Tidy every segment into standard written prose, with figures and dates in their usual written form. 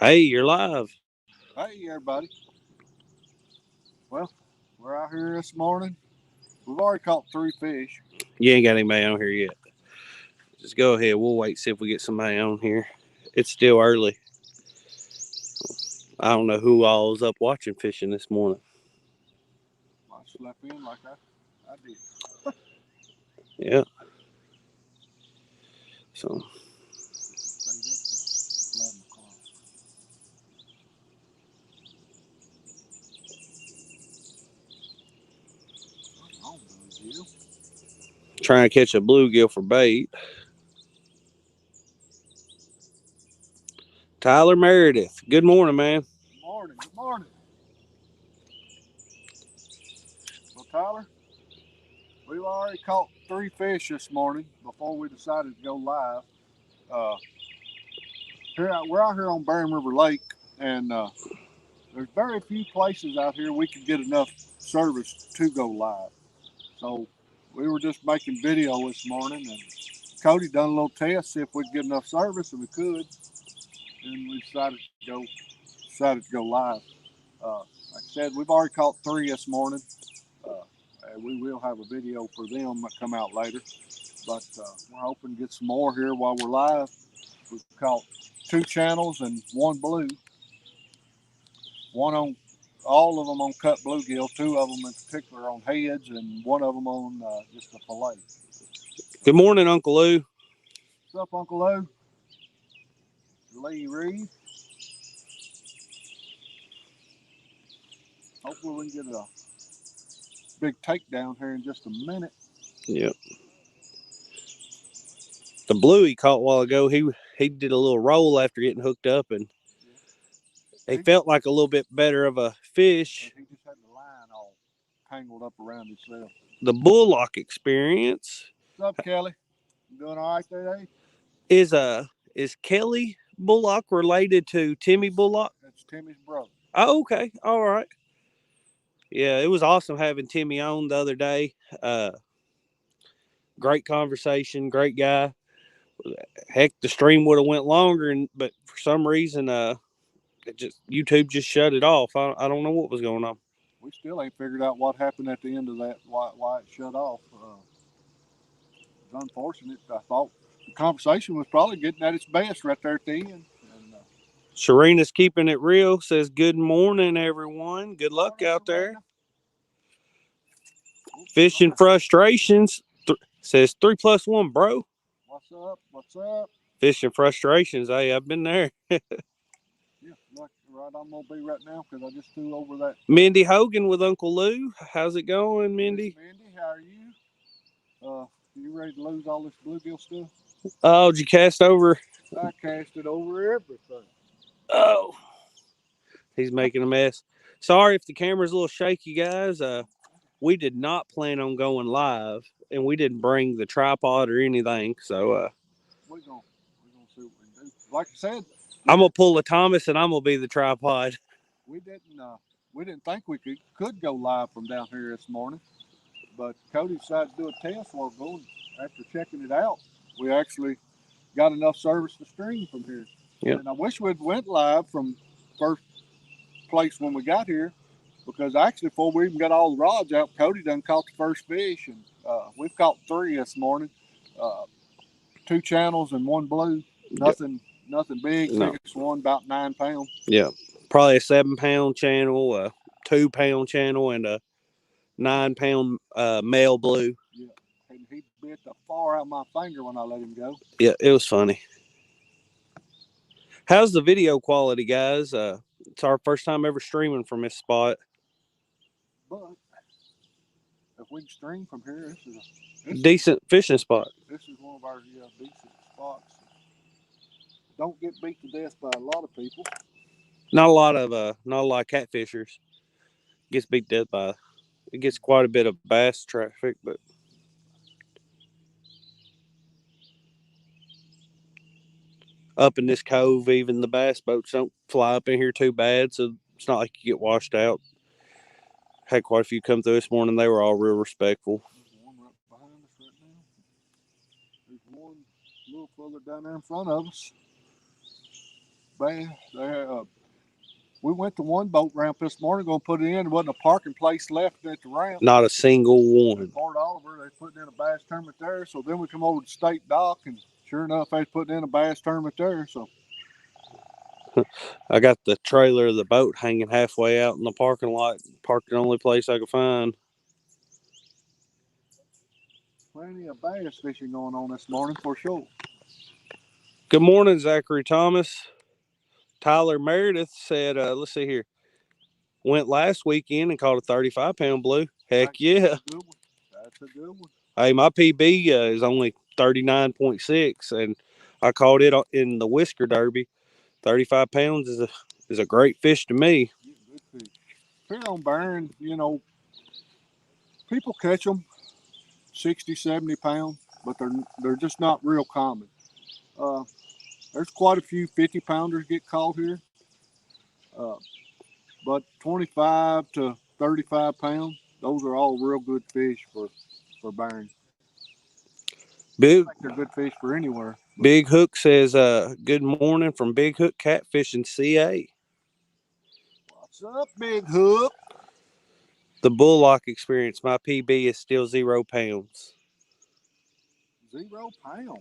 Hey, you're live. Hey, everybody. Well, we're out here this morning. We've already caught 3 fish. You ain't got anybody on here yet. Just go ahead. We'll wait, see if we get somebody on here. It's still early. I don't know who all is up watching fishing this morning. I slept in like I did. Yeah. So, Stayed up till 11 o'clock. What's wrong with you? trying to catch a bluegill for bait. Tyler Meredith. Good morning, man. Good morning. Good morning. Well, Tyler, we've already caught 3 fish this morning before we decided to go live. Uh, we're out here on Barren River Lake, and there's very few places out here we could get enough service to go live. So we were just making video this morning, and Cody done a little test, see if we could get enough service, and we could. And we decided to go live. Like I said, we've already caught 3 this morning. And we will have a video for them that come out later. But we're hoping to get some more here while we're live. We've caught 2 channels and 1 blue. One on all of them on cut bluegill, 2 of them in particular on heads, and 1 of them on just a fillet. Good morning, Uncle Lou. What's up, Uncle Lou? Lee Reed. Hopefully we can get a big takedown here in just a minute. Yep. The blue he caught a while ago, he did a little roll after getting hooked up, and he felt like a little bit better of a fish. He just had the line all tangled up around himself. The bullock experience. What's up, Kelly? You doing all right today? Is Kelly Bullock related to Timmy Bullock? That's Timmy's brother. Oh, okay. All right. Yeah, it was awesome having Timmy on the other day. Uh, Great conversation, great guy. Heck, the stream would have went longer, but for some reason, YouTube just shut it off. I don't know what was going on. We still ain't figured out what happened at the end of that, why it shut off. It's unfortunate. I thought the conversation was probably getting at its best right there at the end. And, Serena's keeping it real. Says good morning, everyone. Good luck out there. Fishing frustrations. Says 3+1, bro. What's up? What's up? Fishing frustrations. Hey, I've been there. Yeah, right. I'm gonna be right now because I just threw over that. Mindy Hogan with Uncle Lou. How's it going, Mindy? Mindy, how are you? You ready to lose all this bluegill stuff? Oh, did you cast over? I cast it over everything. Oh, he's making a mess. Sorry if the camera's a little shaky, guys. We did not plan on going live, and we didn't bring the tripod or anything. So we're gonna see what we can do. Like I said, I'm gonna pull a Thomas, and I'm gonna be the tripod. We didn't think we could go live from down here this morning, but Cody decided to do a test while going. After checking it out, we actually got enough service to stream from here. Yep. And I wish we'd went live from first place when we got here, because actually before we even got all the rods out, Cody done caught the first fish, and we've caught 3 this morning. 2 channels and 1 blue. Nothing big. No. Biggest one about 9 pounds. Yeah, probably a 7-pound channel, a 2-pound channel, and a 9-pound male blue. Yeah, and he bit the far out of my finger when I let him go. Yeah, it was funny. How's the video quality, guys? It's our first time ever streaming from this spot. But if we can stream from here, this is decent fishing spot. This is one of our decent spots. Don't get beat to death by a lot of people. Not a lot of catfishers gets beat to death by. It gets quite a bit of bass traffic, but up in this cove, even the bass boats don't fly up in here too bad, so it's not like you get washed out. Had quite a few come through this morning. They were all real respectful. There's one right behind us right now. There's one a little further down there in front of us. We went to one boat ramp this morning, going to put it in. There wasn't a parking place left at the ramp. Not a single In one. Port Oliver, they putting in a bass tournament there. So then we come over to State Dock, and sure enough, they putting in a bass tournament there. So I got the trailer of the boat hanging halfway out in the parking lot. Parked the only place I could find. plenty of bass fishing going on this morning for sure. Good morning, Zachary Thomas. Tyler Meredith said, let's see here. Went last weekend and caught a 35-pound blue. Heck yeah. That's a good one. That's a good one. Hey, my PB is only 39.6, and I caught it in the Whisker Derby. 35 pounds is a great fish to me. Good fish. Here on Barren, people catch them 60, 70 pounds, but they're just not real common. There's quite a few 50 pounders get caught here, but 25 to 35 pounds, those are all real good fish for Barren. Big, They're good fish for anywhere. Big Hook says, good morning from Big Hook Catfishing CA. What's up, Big Hook? The Bullock experience. My PB is still 0 pounds. 0 pounds.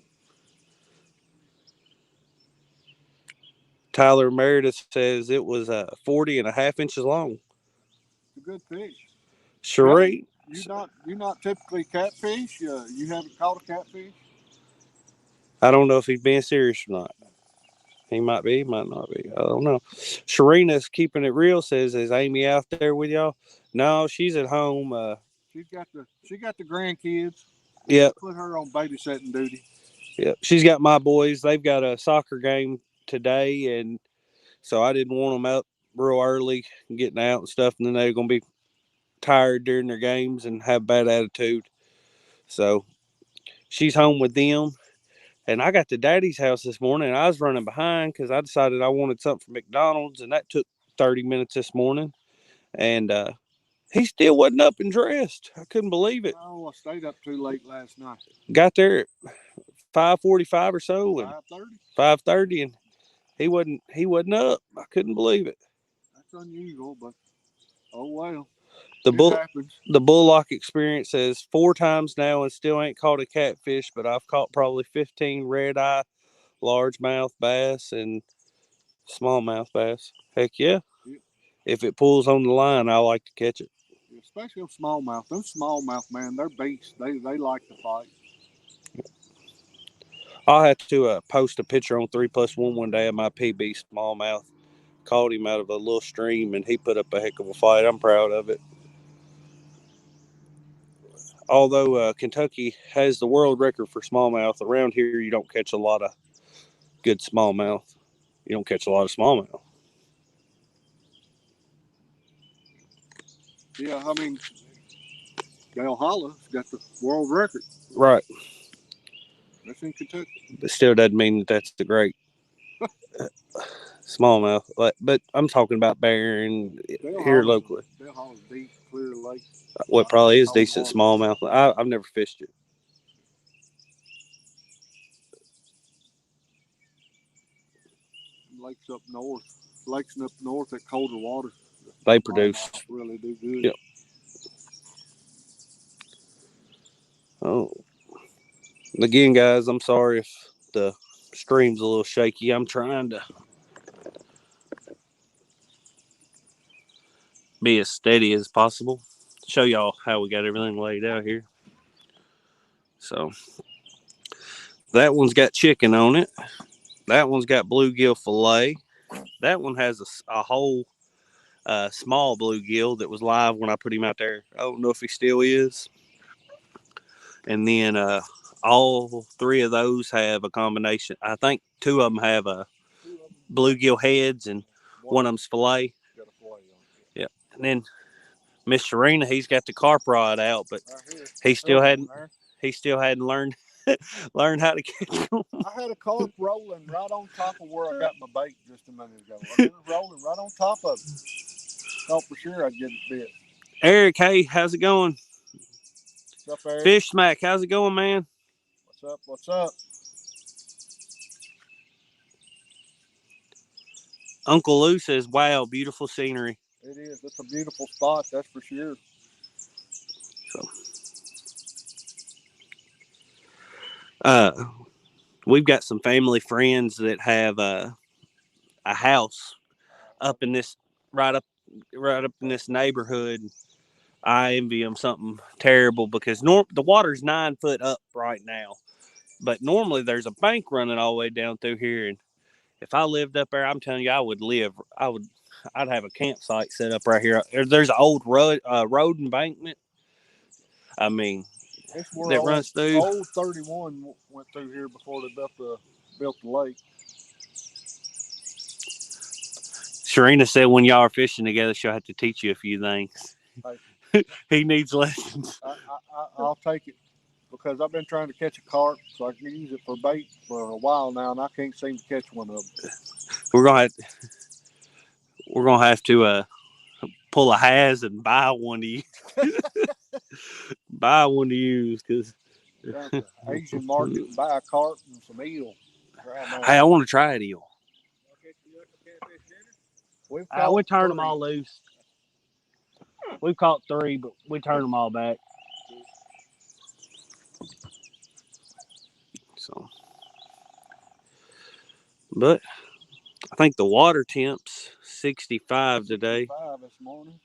Tyler Meredith says it was 40.5 inches long. It's a good fish. Sheree. You not typically catfish. You haven't caught a catfish. I don't know if he's being serious or not. He might be, he might not be. I don't know. Sharina's keeping it real says, is Amy out there with y'all? No, she's at home. She got the grandkids. Yep. Put her on babysitting duty. Yep. She's got my boys. They've got a soccer game today, and so I didn't want them up real early, getting out and stuff, and then they're going to be tired during their games and have bad attitude. So she's home with them. And I got to Daddy's house this morning, and I was running behind because I decided I wanted something from McDonald's, and that took 30 minutes this morning. And he still wasn't up and dressed. I couldn't believe it. Oh, I stayed up too late last night. Got there at 5:45 or so, and 5:30. 5:30, and he wasn't up. I couldn't believe it. That's unusual, but oh well. The Bullock experience says 4 times now and still ain't caught a catfish, but I've caught probably 15 red eye, largemouth bass, and smallmouth bass. Heck yeah. Yep. If it pulls on the line, I like to catch it. Especially on smallmouth. Those smallmouth, man, they're beasts. They like to fight. I'll have to post a picture on 3+1 one day of my PB smallmouth. Caught him out of a little stream, and he put up a heck of a fight. I'm proud of it. Although Kentucky has the world record for smallmouth, around here you don't catch a lot of good smallmouth. You don't catch a lot of smallmouth. Yeah, I mean, Dale Holla's got the world record. Right. That's in Kentucky. But still doesn't mean that that's the great smallmouth. But I'm talking about Barren here locally. Dale Holla's deep, clear lake. What probably is decent smallmouth. I've never fished it. Lakes up north, that colder water. They produce. Really do good. Yep. Oh. Again, guys, I'm sorry if the stream's a little shaky. I'm trying to be as steady as possible. Show y'all how we got everything laid out here. So that one's got chicken on it. That one's got bluegill fillet. That one has a whole small bluegill that was live when I put him out there. I don't know if he still is. And then all 3 of those have a combination. I think 2 of them have a bluegill heads, and one of them's fillet. Yeah. And then Miss Sharina, he's got the carp rod out, but he still hadn't learned how to catch them. I had a carp rolling right on top of where I got my bait just a minute ago. It was rolling right on top of it. Thought for sure I'd get it bit. Eric, hey, how's it going? What's up, Eric? Fish Smack, how's it going, man? What's up? Uncle Lou says, "Wow, beautiful scenery." It is. It's a beautiful spot, that's for sure. So, uh, we've got some family friends that have a house up in this right up right up in this neighborhood. I envy them something terrible because the water's 9 foot up right now, but normally there's a bank running all the way down through here. And if I lived up there, I'm telling you, I would live. I'd have a campsite set up right here. There's an old road embankment. I mean, It's where that runs through. old 31 went through here before they built the lake. Sharina said when y'all are fishing together, she'll have to teach you a few things. Hey, He needs lessons. I'll take it because I've been trying to catch a carp so I can use it for bait for a while now, and I can't seem to catch one of them. We're gonna have, we're gonna have to pull a Has and buy one to use. Buy one to use because. Down to the Asian market and buy a carp and some eel. Hey, I want to try it, eel. We've caught We turned them 3. all loose. We've caught 3, but we turned them all back. So, but I think the water temp's 65 today. 65 this morning.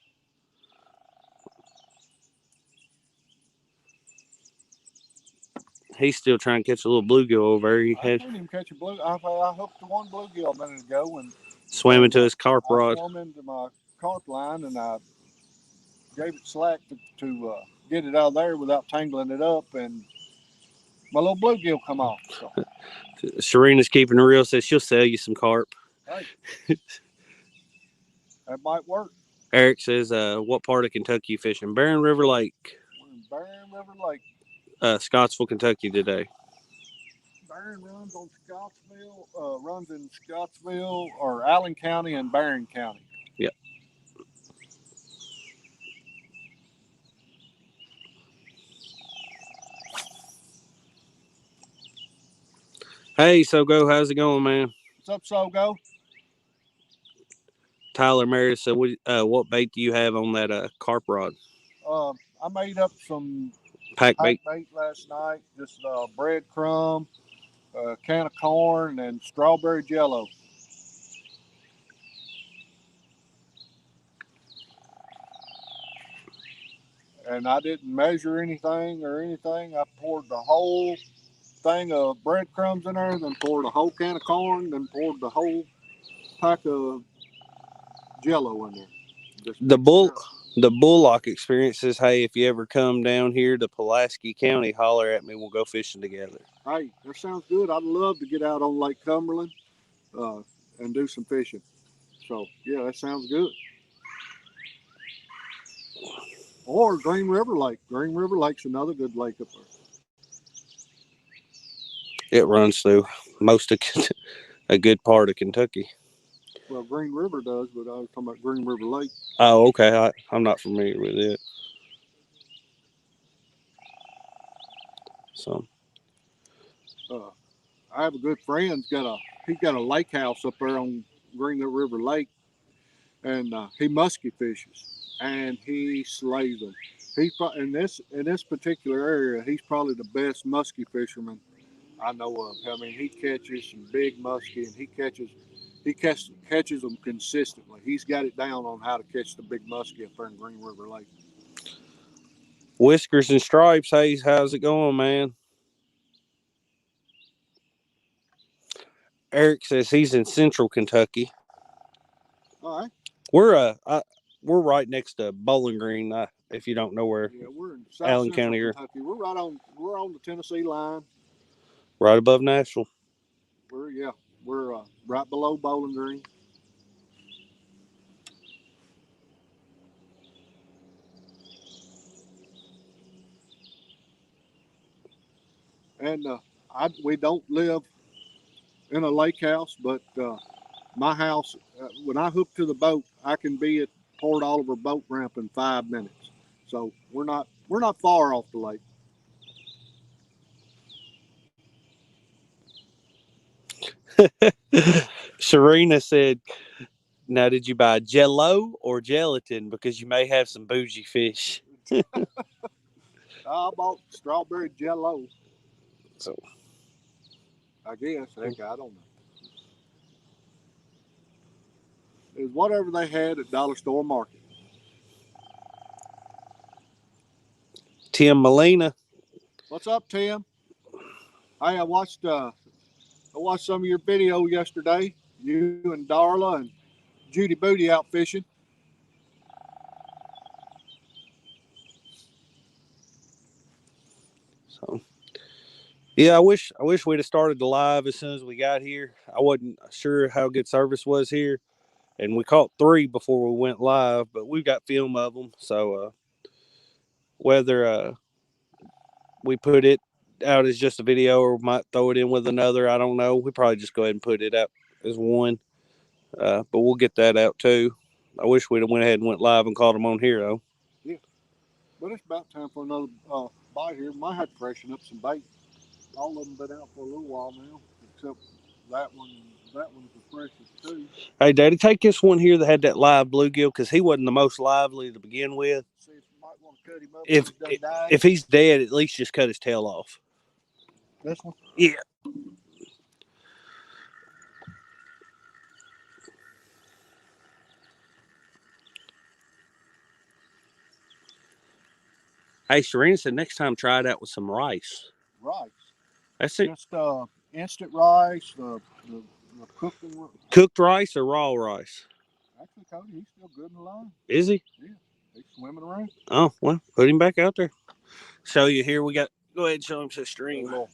He's still trying to catch a little bluegill over there. He I had can't even catch a blue. I hooked the one bluegill a minute ago swam into his carp I rod. swam into my carp line and I gave it slack to get it out of there without tangling it up, and my little bluegill come off. So. Serena's keeping it real. Says she'll sell you some carp. Hey, that might work. Eric says, "What part of Kentucky you fishing?" Barren River Lake. We're in Barren River Lake. Scottsville, Kentucky today. Barren runs on Scottsville. Runs in Scottsville or Allen County and Barren County. Yep. Hey, Sogo, how's it going, man? What's up, Sogo? Tyler Meredith said, "What bait do you have on that carp rod?" I made up some Pack bait bait. last night. Just breadcrumb, a can of corn, and strawberry jello. And I didn't measure anything or anything. I poured the whole thing of breadcrumbs in there, then poured a whole can of corn, then poured the whole pack of jello in there. Just The Bullock experience says, "Hey, if you ever come down here to Pulaski County, holler at me. We'll go fishing together." Hey, that sounds good. I'd love to get out on Lake Cumberland uh, and do some fishing. So, yeah, that sounds good. Or Green River Lake. Green River Lake's another good lake up there. It runs through most of a good part of Kentucky. Well, Green River does, but I was talking about Green River Lake. Oh, okay. I'm not familiar with it. So, I have a good friend. He's got a lake house up there on Green River Lake, and he musky fishes, and he slays them. He's in this particular area. He's probably the best musky fisherman I know of. I mean, he catches some big muskie, and he catches them consistently. He's got it down on how to catch the big muskie up there in Green River Lake. Whiskers and Stripes, hey, how's it going, man? Eric says he's in Central Kentucky. All right. We're we're right next to Bowling Green. If you don't know where, Yeah, we're in South Allen Central County, Kentucky. We're on the Tennessee line. right above Nashville. We're right below Bowling Green. And we don't live in a lake house, but my house, when I hook to the boat, I can be at Port Oliver boat ramp in 5 minutes. So we're not far off the lake. Serena said, now, did you buy Jello or gelatin? Because you may have some bougie fish. I bought strawberry jello. So, I guess. Heck, I don't know. It was whatever they had at Dollar Store Market. Tim Molina. What's up, Tim? Hey, I watched some of your video yesterday. You and Darla and Judy Booty out fishing. So, yeah, I wish we'd have started the live as soon as we got here. I wasn't sure how good service was here, and we caught 3 before we went live, but we've got film of them. So whether we put it out as just a video or might throw it in with another, I don't know. We probably just go ahead and put it out as one, but we'll get that out too. I wish we'd have went ahead and went live and caught them on here though. Yeah, but it's about time for another bite here. Might have to freshen up some bait. All of them been out for a little while now, except that one. That one's the freshest too. Hey, Daddy, take this one here that had that live bluegill because he wasn't the most lively to begin with. See if you might want to cut him up. If he's dead, at least just cut his tail off. This one? Yeah. Hey, Serena said next time try it out with some rice. Rice. That's it. Just instant rice, the cooked rice or raw rice? Actually, Cody, he's still good in the line. Is he? Yeah, he's swimming around. Oh, well, put him back out there. Show you here. We got. Go ahead and show him some stream. A little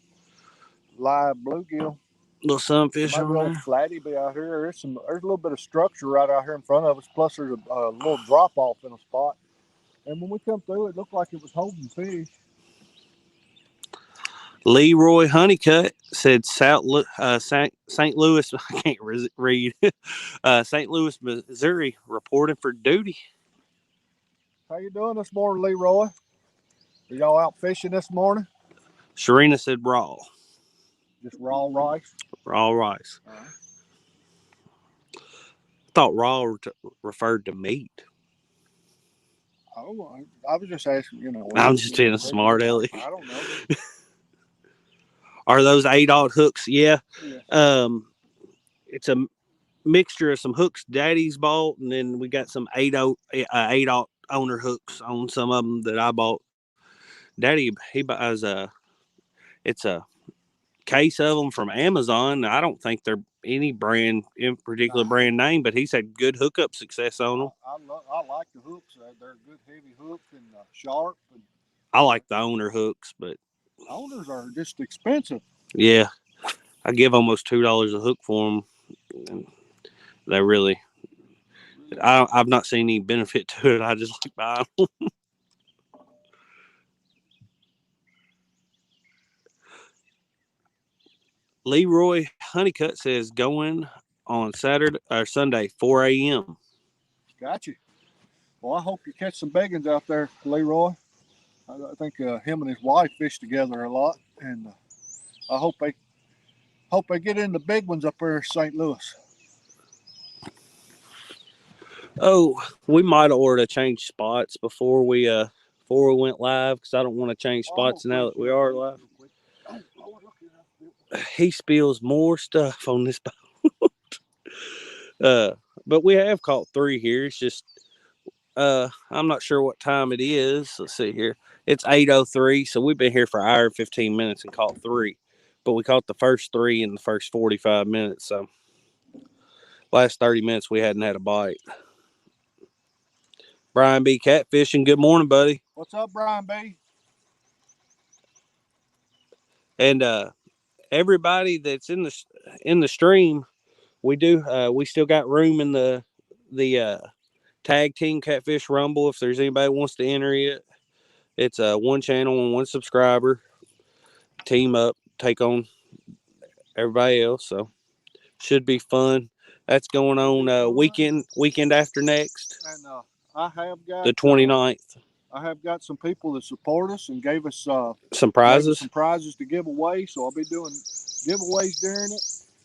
live bluegill. Little sunfish on there. Flatty be out here. There's a little bit of structure right out here in front of us. Plus, there's a little drop off in a spot. And when we come through, it looked like it was holding fish. Leroy Honeycutt said St. Louis, I can't read, St. Louis, Missouri, reporting for duty. How you doing this morning, Leroy? Are y'all out fishing this morning? Serena said raw. Just raw rice? Raw rice. Right. I thought raw referred to meat. Oh, I was just asking, you know. I'm just being a smart aleck. I don't know. Are those 8/0 hooks? Yeah. It's a mixture of some hooks Daddy's bought, and then we got some 8/0 owner hooks on some of them that I bought. Daddy, he buys it's a case of them from Amazon. I don't think they're any brand in particular brand name, but he's had good hookup success on them. I like the hooks. They're a good heavy hook and sharp. And I like the owner hooks, but owners are just expensive. Yeah, I give almost $2 a hook for them. And they really, I've not seen any benefit to it. I just like buying them. Leroy Honeycutt says going on Saturday or Sunday, 4 a.m. Got you. Well, I hope you catch some beggins out there, Leroy. I think him and his wife fish together a lot, and I hope they get in the big ones up there in St. Louis. Oh, we might have ordered to change spots before we went live because I don't want to change spots now that we are live. He spills more stuff on this boat. But we have caught 3 here. It's just I'm not sure what time it is. Let's see here. It's 8:03, so we've been here for an hour and 15 minutes and caught 3. But we caught the first 3 in the first 45 minutes. So last 30 minutes we hadn't had a bite. Brian B. Catfishing. Good morning, buddy. What's up, Brian B? And everybody that's in the stream, we still got room in the tag team Catfish Rumble. If there's anybody who wants to enter it, it's one channel and one subscriber. Team up, take on everybody else. So should be fun. That's going on weekend after next. And I have got the 29th. I have got some people that support us and gave us some prizes to give away. So I'll be doing giveaways during it.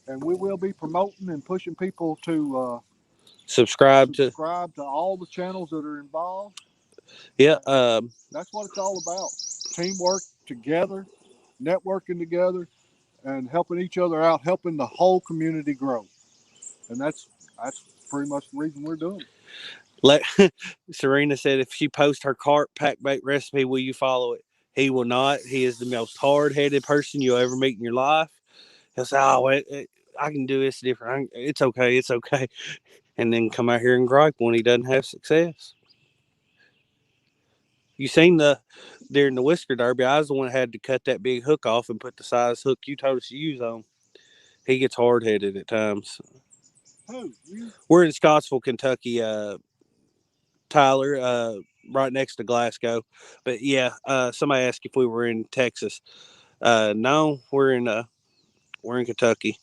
and we will be promoting and pushing people to Subscribe to. subscribe to all the channels that are involved. Yeah. That's what it's all about. Teamwork together, networking together, and helping each other out, helping the whole community grow. And that's pretty much the reason we're doing it. Let Serena said if she posts her carp pack bait recipe, will you follow it? He will not. He is the most hard headed person you'll ever meet in your life. He'll say, "Oh, I can do this different. It's okay. It's okay," and then come out here and gripe when he doesn't have success. You seen during the Whisker Derby? I was the one that had to cut that big hook off and put the size hook you told us to use on. He gets hard headed at times. Who? You? We're in Scottsville, Kentucky. Tyler, right next to Glasgow. But yeah, somebody asked if we were in Texas. No, we're in Kentucky.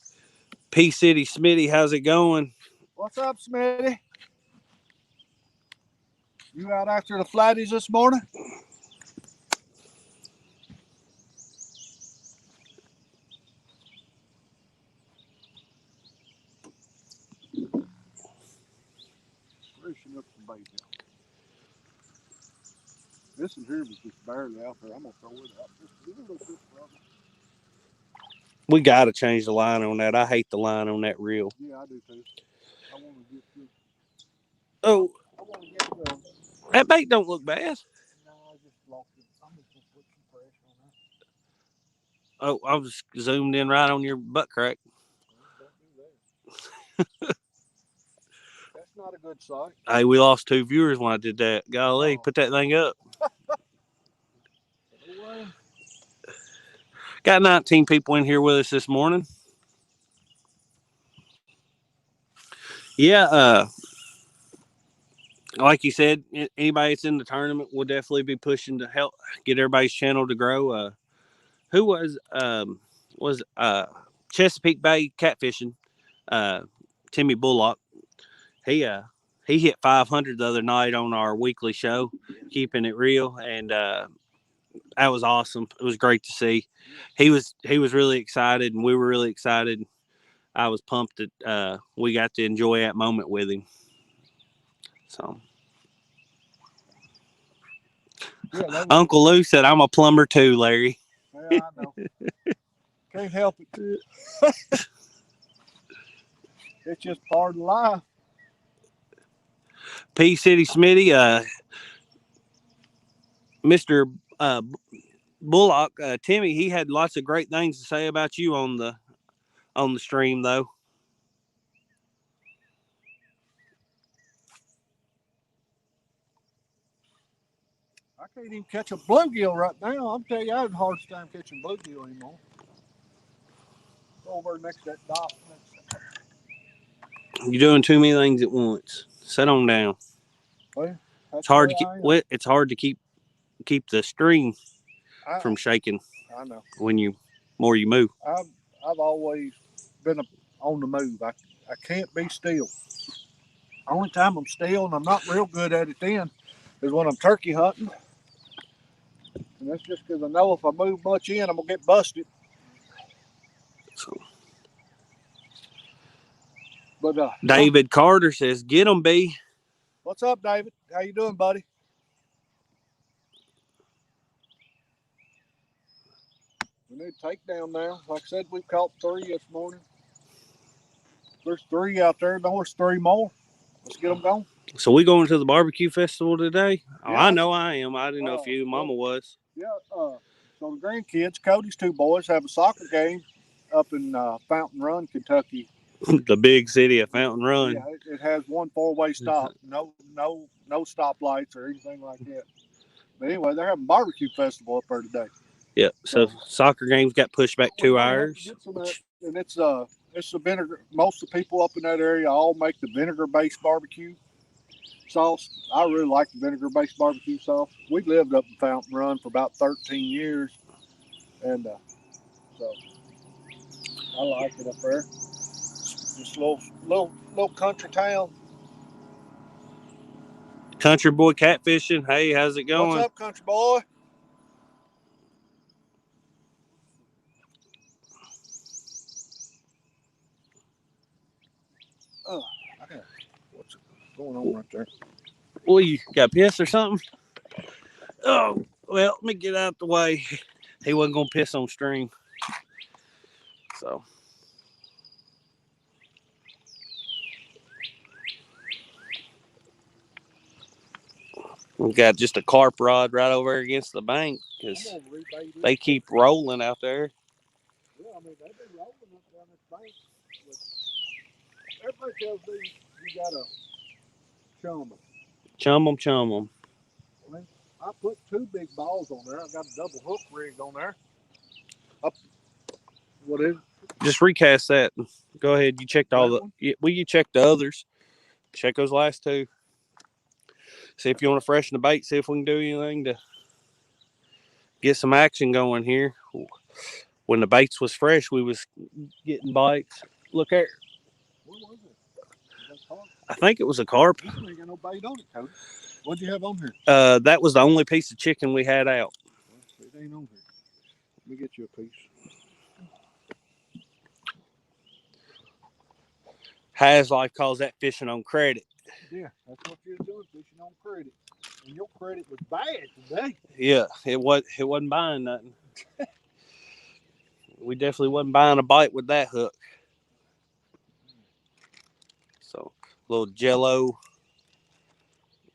P City Smitty, how's it going? What's up, Smitty? You out after the flatties this morning? Freshen up some bait here. This one here was just barely out there. I'm gonna throw it out just a little bit, brother. We got to change the line on that. I hate the line on that reel. Yeah, I do too. I want to get this. Oh, I want to get the. that bait don't look bad. No, I just lost it. I'm just gonna put some pressure on Oh, I was zoomed in right on your butt crack. that. Don't do that. That's not a good sight. Hey, we lost 2 viewers when I did that. Golly, put that thing up. Got 19 people in here with us this morning. Yeah, like you said, anybody that's in the tournament will definitely be pushing to help get everybody's channel to grow. Who was Chesapeake Bay catfishing? Timmy Bullock. He hit 500 the other night on our weekly show, keeping it real, and that was awesome. It was great to see. He was really excited, and we were really excited. I was pumped that we got to enjoy that moment with him. So. Yeah, Uncle Lou said, "I'm a plumber too, Larry." Yeah, I know. Can't help it. It's just part of life. P City Smitty, Mr. Bullock, Timmy, he had lots of great things to say about you on the stream, though. I can't even catch a bluegill right now. I'm telling you, I have the hardest time catching bluegill anymore. Over next to that dock. You're doing too many things at once. Sit on down. Well, it's hard to keep. It's hard to keep the stream from shaking. I know. When you move. I've always been on the move. I can't be still. Only time I'm still, and I'm not real good at it then, is when I'm turkey hunting. And that's just because I know if I move much in, I'm gonna get busted. So. But David Carter says, "Get them, B." What's up, David? How you doing, buddy? We need a takedown now. Like I said, we've caught 3 this morning. There's 3 out there. No, there's 3 more. Let's get them going. So we going to the barbecue festival today? Yeah, I know I am. I didn't know if you, Mama was. Yeah. So the grandkids, Cody's 2 boys, have a soccer game up in Fountain Run, Kentucky. The big city of Fountain Run. Yeah, it has 1 4-way stop. No stoplights or anything like that. But anyway, they're having a barbecue festival up there today. Yep. So soccer games got pushed back 2 hours. And it's the vinegar. Most of the people up in that area all make the vinegar-based barbecue sauce. I really like the vinegar-based barbecue sauce. We lived up in Fountain Run for about 13 years, and so I like it up there. Just a little country town. Country boy catfishing. Hey, how's it going? What's up, country boy? What's going on right there? Well, you got pissed or something? Oh, well, let me get out the way. He wasn't going to piss on stream. So. We got just a carp rod right over against the bank because they keep rolling out there. Yeah, I mean, they've been rolling up down this bank. Everybody tells me you gotta chum them. Chum them. I mean, I put 2 big balls on there. I got a double hook rigged on there. Up, what is it? Just recast that. Go ahead. You checked all you checked the others. Check those last 2. See if you want to freshen the bait. See if we can do anything to get some action going here. When the baits was fresh, we was getting bites. Look there. What was it? I think it was a carp. This one ain't got no bait on it, Cody. What'd you have on here? That was the only piece of chicken we had out. Well, it ain't on here. Let me get you a piece. Has Life calls that fishing on credit. Yeah, that's what you're doing, fishing on credit. And your credit was bad today. Yeah, it wasn't buying nothing. We definitely wasn't buying a bite with that hook. So, little Jello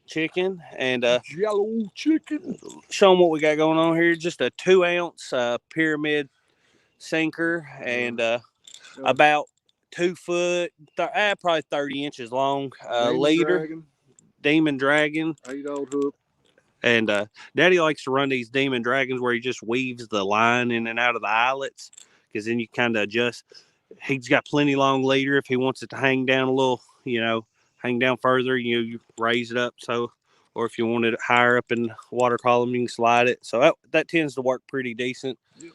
chicken and Jello chicken. Show them what we got going on here. Just a 2-ounce pyramid sinker and about 2 foot, probably 30 inches long leader. Demon Dragon. 8-old hook. And Daddy likes to run these Demon Dragons where he just weaves the line in and out of the eyelets because then you kind of adjust. He's got plenty long leader if he wants it to hang down a little, hang down further, you raise it up. So, or if you want it higher up in the water column, you can slide it. So that tends to work pretty decent. Yep.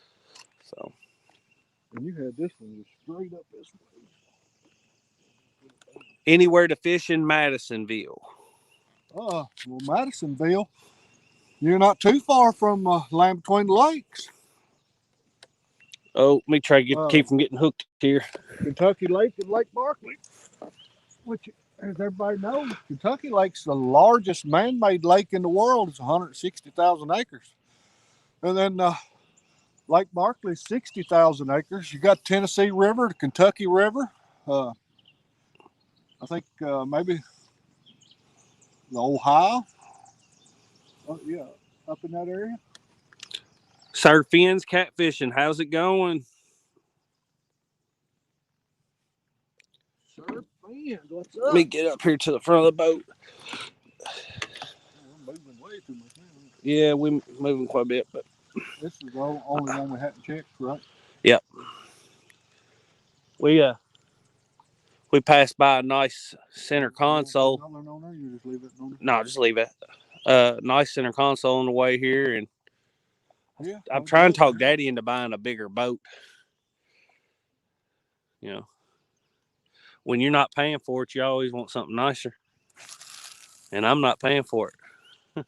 So. And you had this one just straight up this way. Anywhere to fish in Madisonville. Well, Madisonville, you're not too far from Land Between the Lakes. Oh, let me try to keep from getting hooked here. Kentucky Lake and Lake Barkley, which, as everybody knows, Kentucky Lake's the largest man-made lake in the world. It's 160,000 acres. And then Lake Barkley's 60,000 acres. You got Tennessee River, the Kentucky River. I think maybe the Ohio. Oh, yeah, up in that area. Sir Finn's Catfishing, how's it going? Sir Finn, what's up? Let me get up here to the front of the boat. We're moving way too much now. Yeah, we're moving quite a bit, but this is the only one we hadn't checked, right? Yep. We passed by a nice center console. You just leave it on there? No, just leave it. Nice center console on the way here, and yeah, I'm trying to talk Daddy into buying a bigger boat. When you're not paying for it, you always want something nicer, and I'm not paying for it.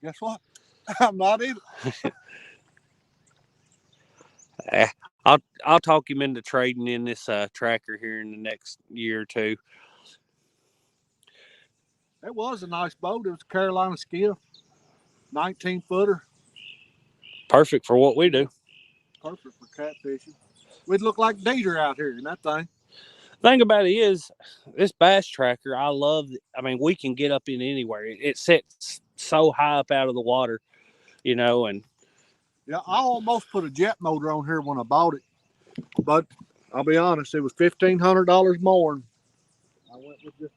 Guess what? I'm not either. I'll talk him into trading in this tracker here in the next year or 2. It was a nice boat. It was a Carolina skiff, 19-footer. Perfect for what we do. Perfect for catfishing. We'd look like Dieter out here in that thing. Thing about it is, this bass tracker, I love. We can get up in anywhere. It sits so high up out of the water, and yeah, I almost put a jet motor on here when I bought it, but I'll be honest, it was $1,500 more. I went with just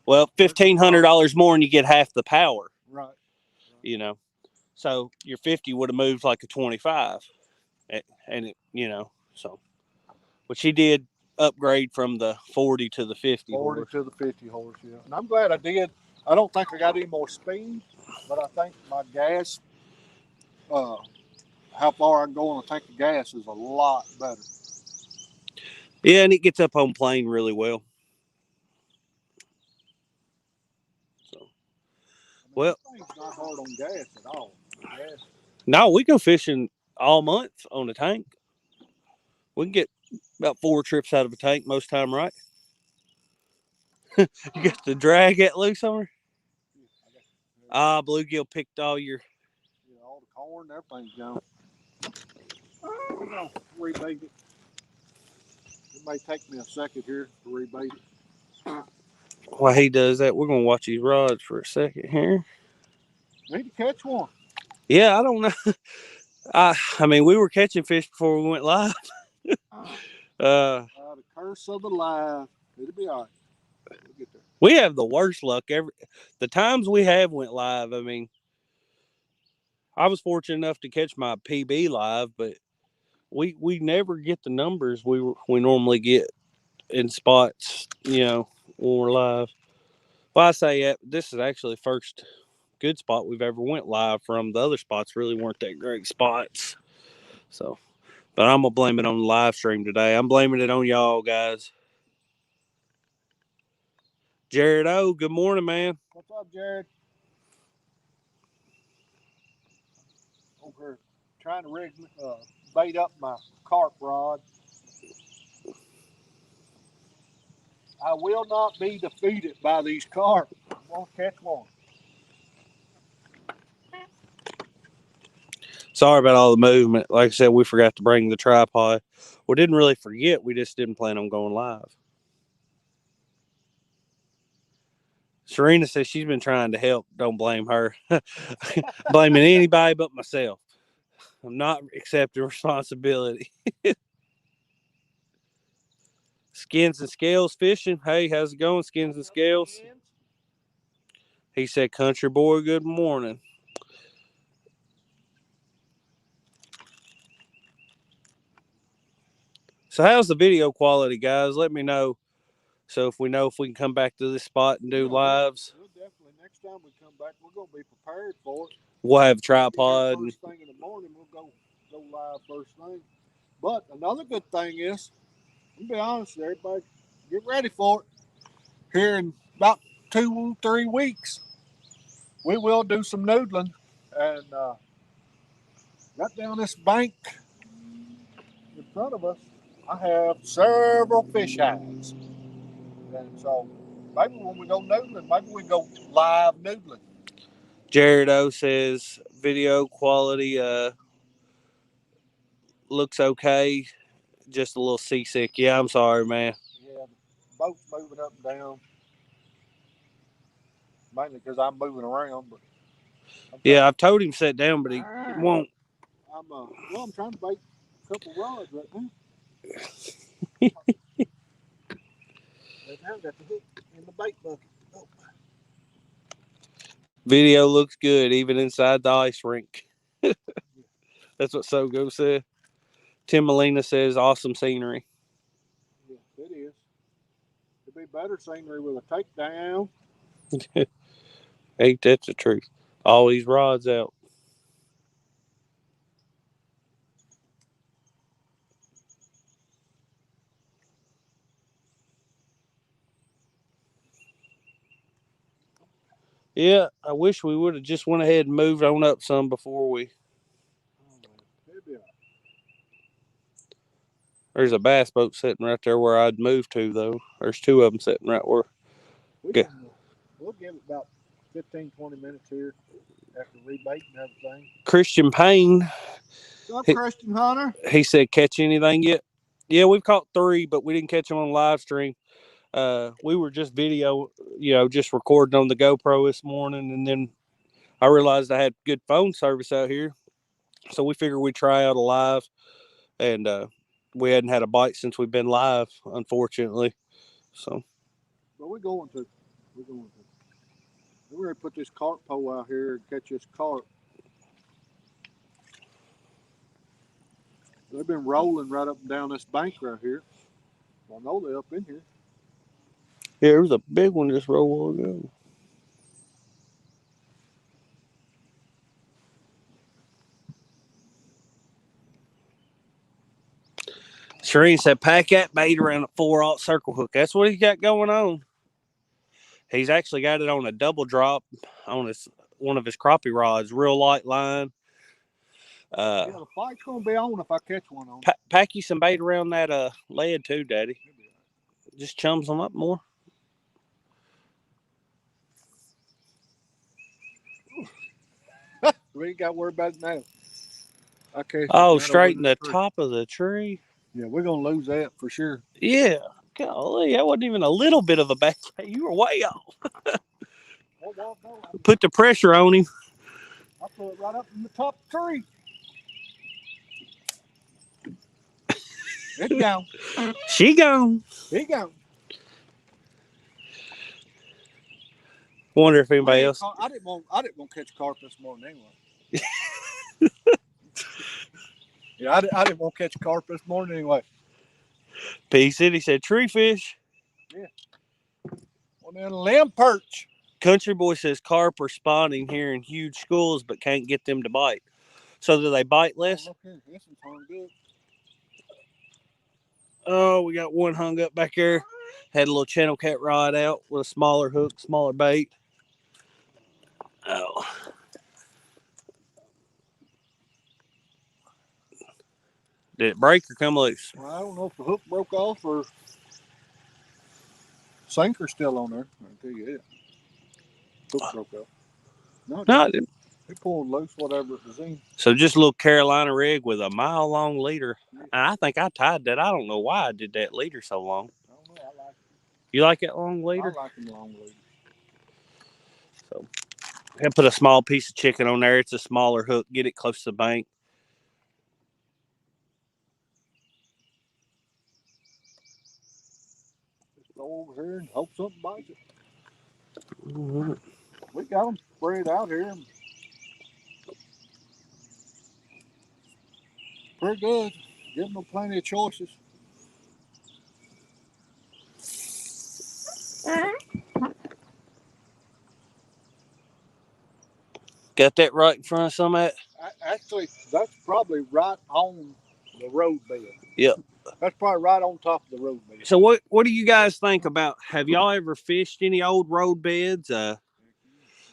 $1,500 more, and you get half the power. Right. So your 50 would have moved like a 25, and it, so, which he did upgrade from the 40 to the 50 horse. To the 50 horse, yeah. And I'm glad I did. I don't think I got any more speed, but I think my gas, how far I can go on a tank of gas is a lot better. Yeah, and it gets up on plane really well. So, well, this thing's not hard on gas at all. No, we go fishing all month on the tank. We can get About 4 trips out of a tank most time, right? You got the drag at loose on her? Bluegill picked all your... Yeah, all the corn and everything's gone. We're going to rebait it. It may take me a second here to rebait it. While he does that, we're going to watch these rods for a second here. Need to catch one. Yeah, I don't know. I mean, we were catching fish before we went live. The curse of the live. It'll be all right. We'll get there. We have the worst luck ever. The times we have went live, I mean, I was fortunate enough to catch my PB live, but we never get the numbers we normally get in spots, when we're live. Well, I say this is actually the first good spot we've ever went live from. The other spots really weren't that great spots. So, but I'm gonna blame it on the live stream today. I'm blaming it on y'all guys. Jared O, good morning, man. What's up, Jared? Over here trying to bait up my carp rod. I will not be defeated by these carp. I'm gonna catch one. Sorry about all the movement. Like I said, we forgot to bring the tripod. We didn't really forget. We just didn't plan on going live. Serena says she's been trying to help. Don't blame her. Blaming anybody but myself. I'm not accepting responsibility. Skins and Scales fishing. Hey, how's it going, Skins and Scales? He said, country boy, good morning. So how's the video quality, guys? Let me know. So if we can come back to this spot and do lives. We'll definitely, next time we come back, we're going to be prepared for it. We'll have a tripod. First thing in the morning, we'll go live first thing. But another good thing is, I'll be honest, everybody, get ready for it. Here in about 2-3 weeks, we will do some noodling. And right down this bank in front of us, I have several fish eyes. And so maybe when we go noodling, maybe we go live noodling. Jared O says video quality looks okay. Just a little seasick. Yeah, I'm sorry, man. Yeah, the boat's moving up and down. Mainly because I'm moving around. But yeah, I've told him to sit down, but he won't. I'm trying to bait a couple rods right now. Right now, got the hook in the bait bucket. Oh. Video looks good, even inside the ice rink. That's what Sogo said. Tim Molina says, awesome scenery. Yeah, it is. It'd be better scenery with a takedown. Ain't that the truth? All these rods out. Yeah, I wish we would have just went ahead and moved on up some before we... There's a bass boat sitting right there where I'd move to, though. There's 2 of them sitting right where... We'll give it about 15-20 minutes here after rebaiting everything. Christian Payne. What's up, Christian Hunter? He said, catch anything yet? Yeah, we've caught 3, but we didn't catch them on live stream. We were just just recording on the GoPro this morning, and then I realized I had good phone service out here, so we figured we'd try out a live, and we hadn't had a bite since we've been live, unfortunately. So, but we're going to. We're going to put this carp pole out here and catch this carp. They've been rolling right up and down this bank right here. I know they're up in here. Yeah, there was a big one just a while ago. Shereen said, pack that bait around a 4/0 circle hook. That's what he's got going on. He's actually got it on a double drop on one of his crappie rods, real light line. Yeah, the fight's gonna be on if I catch one on. Pack you some bait around that lead too, Daddy. Just chums them up more. We ain't got to worry about it now. Okay. Oh, straight in the top of the tree. Yeah, we're gonna lose that for sure. Yeah. Golly, that wasn't even a little bit of a back. You were way off. Put the pressure on him. I threw it right up in the top of the tree. It's gone. She gone. He gone. Wonder if anybody else. I didn't want to catch carp this morning anyway. Yeah, I didn't want to catch carp this morning anyway. P City said tree fish. Yeah. Well, then limb perch. Country Boy says carp are spawning here in huge schools, but can't get them to bite. So do they bite less? Oh, look here. This is hung good. Oh, we got one hung up back there. Had a little channel cat rod out with a smaller hook, smaller bait. Oh. Did it break or come loose? Well, I don't know if the hook broke off or sinker's still on there. I'll tell you that. Hook broke off. No, it didn't. It pulled loose whatever it was in. So just a little Carolina rig with a mile-long leader. Yeah. And I think I tied that. I don't know why I did that leader so long. I don't know. I like it. You like that long leader? I like them long leaders. So I put a small piece of chicken on there. It's a smaller hook. Get it close to the bank. Just go over here and hope something bites it. Mm-hmm. We got them spread out here. Pretty good. Give them plenty of choices. Got that right in front of some of that? Actually, that's probably right on the road bed. Yep. That's probably right on top of the road bed. So what do you guys think about? Have y'all ever fished any old road beds?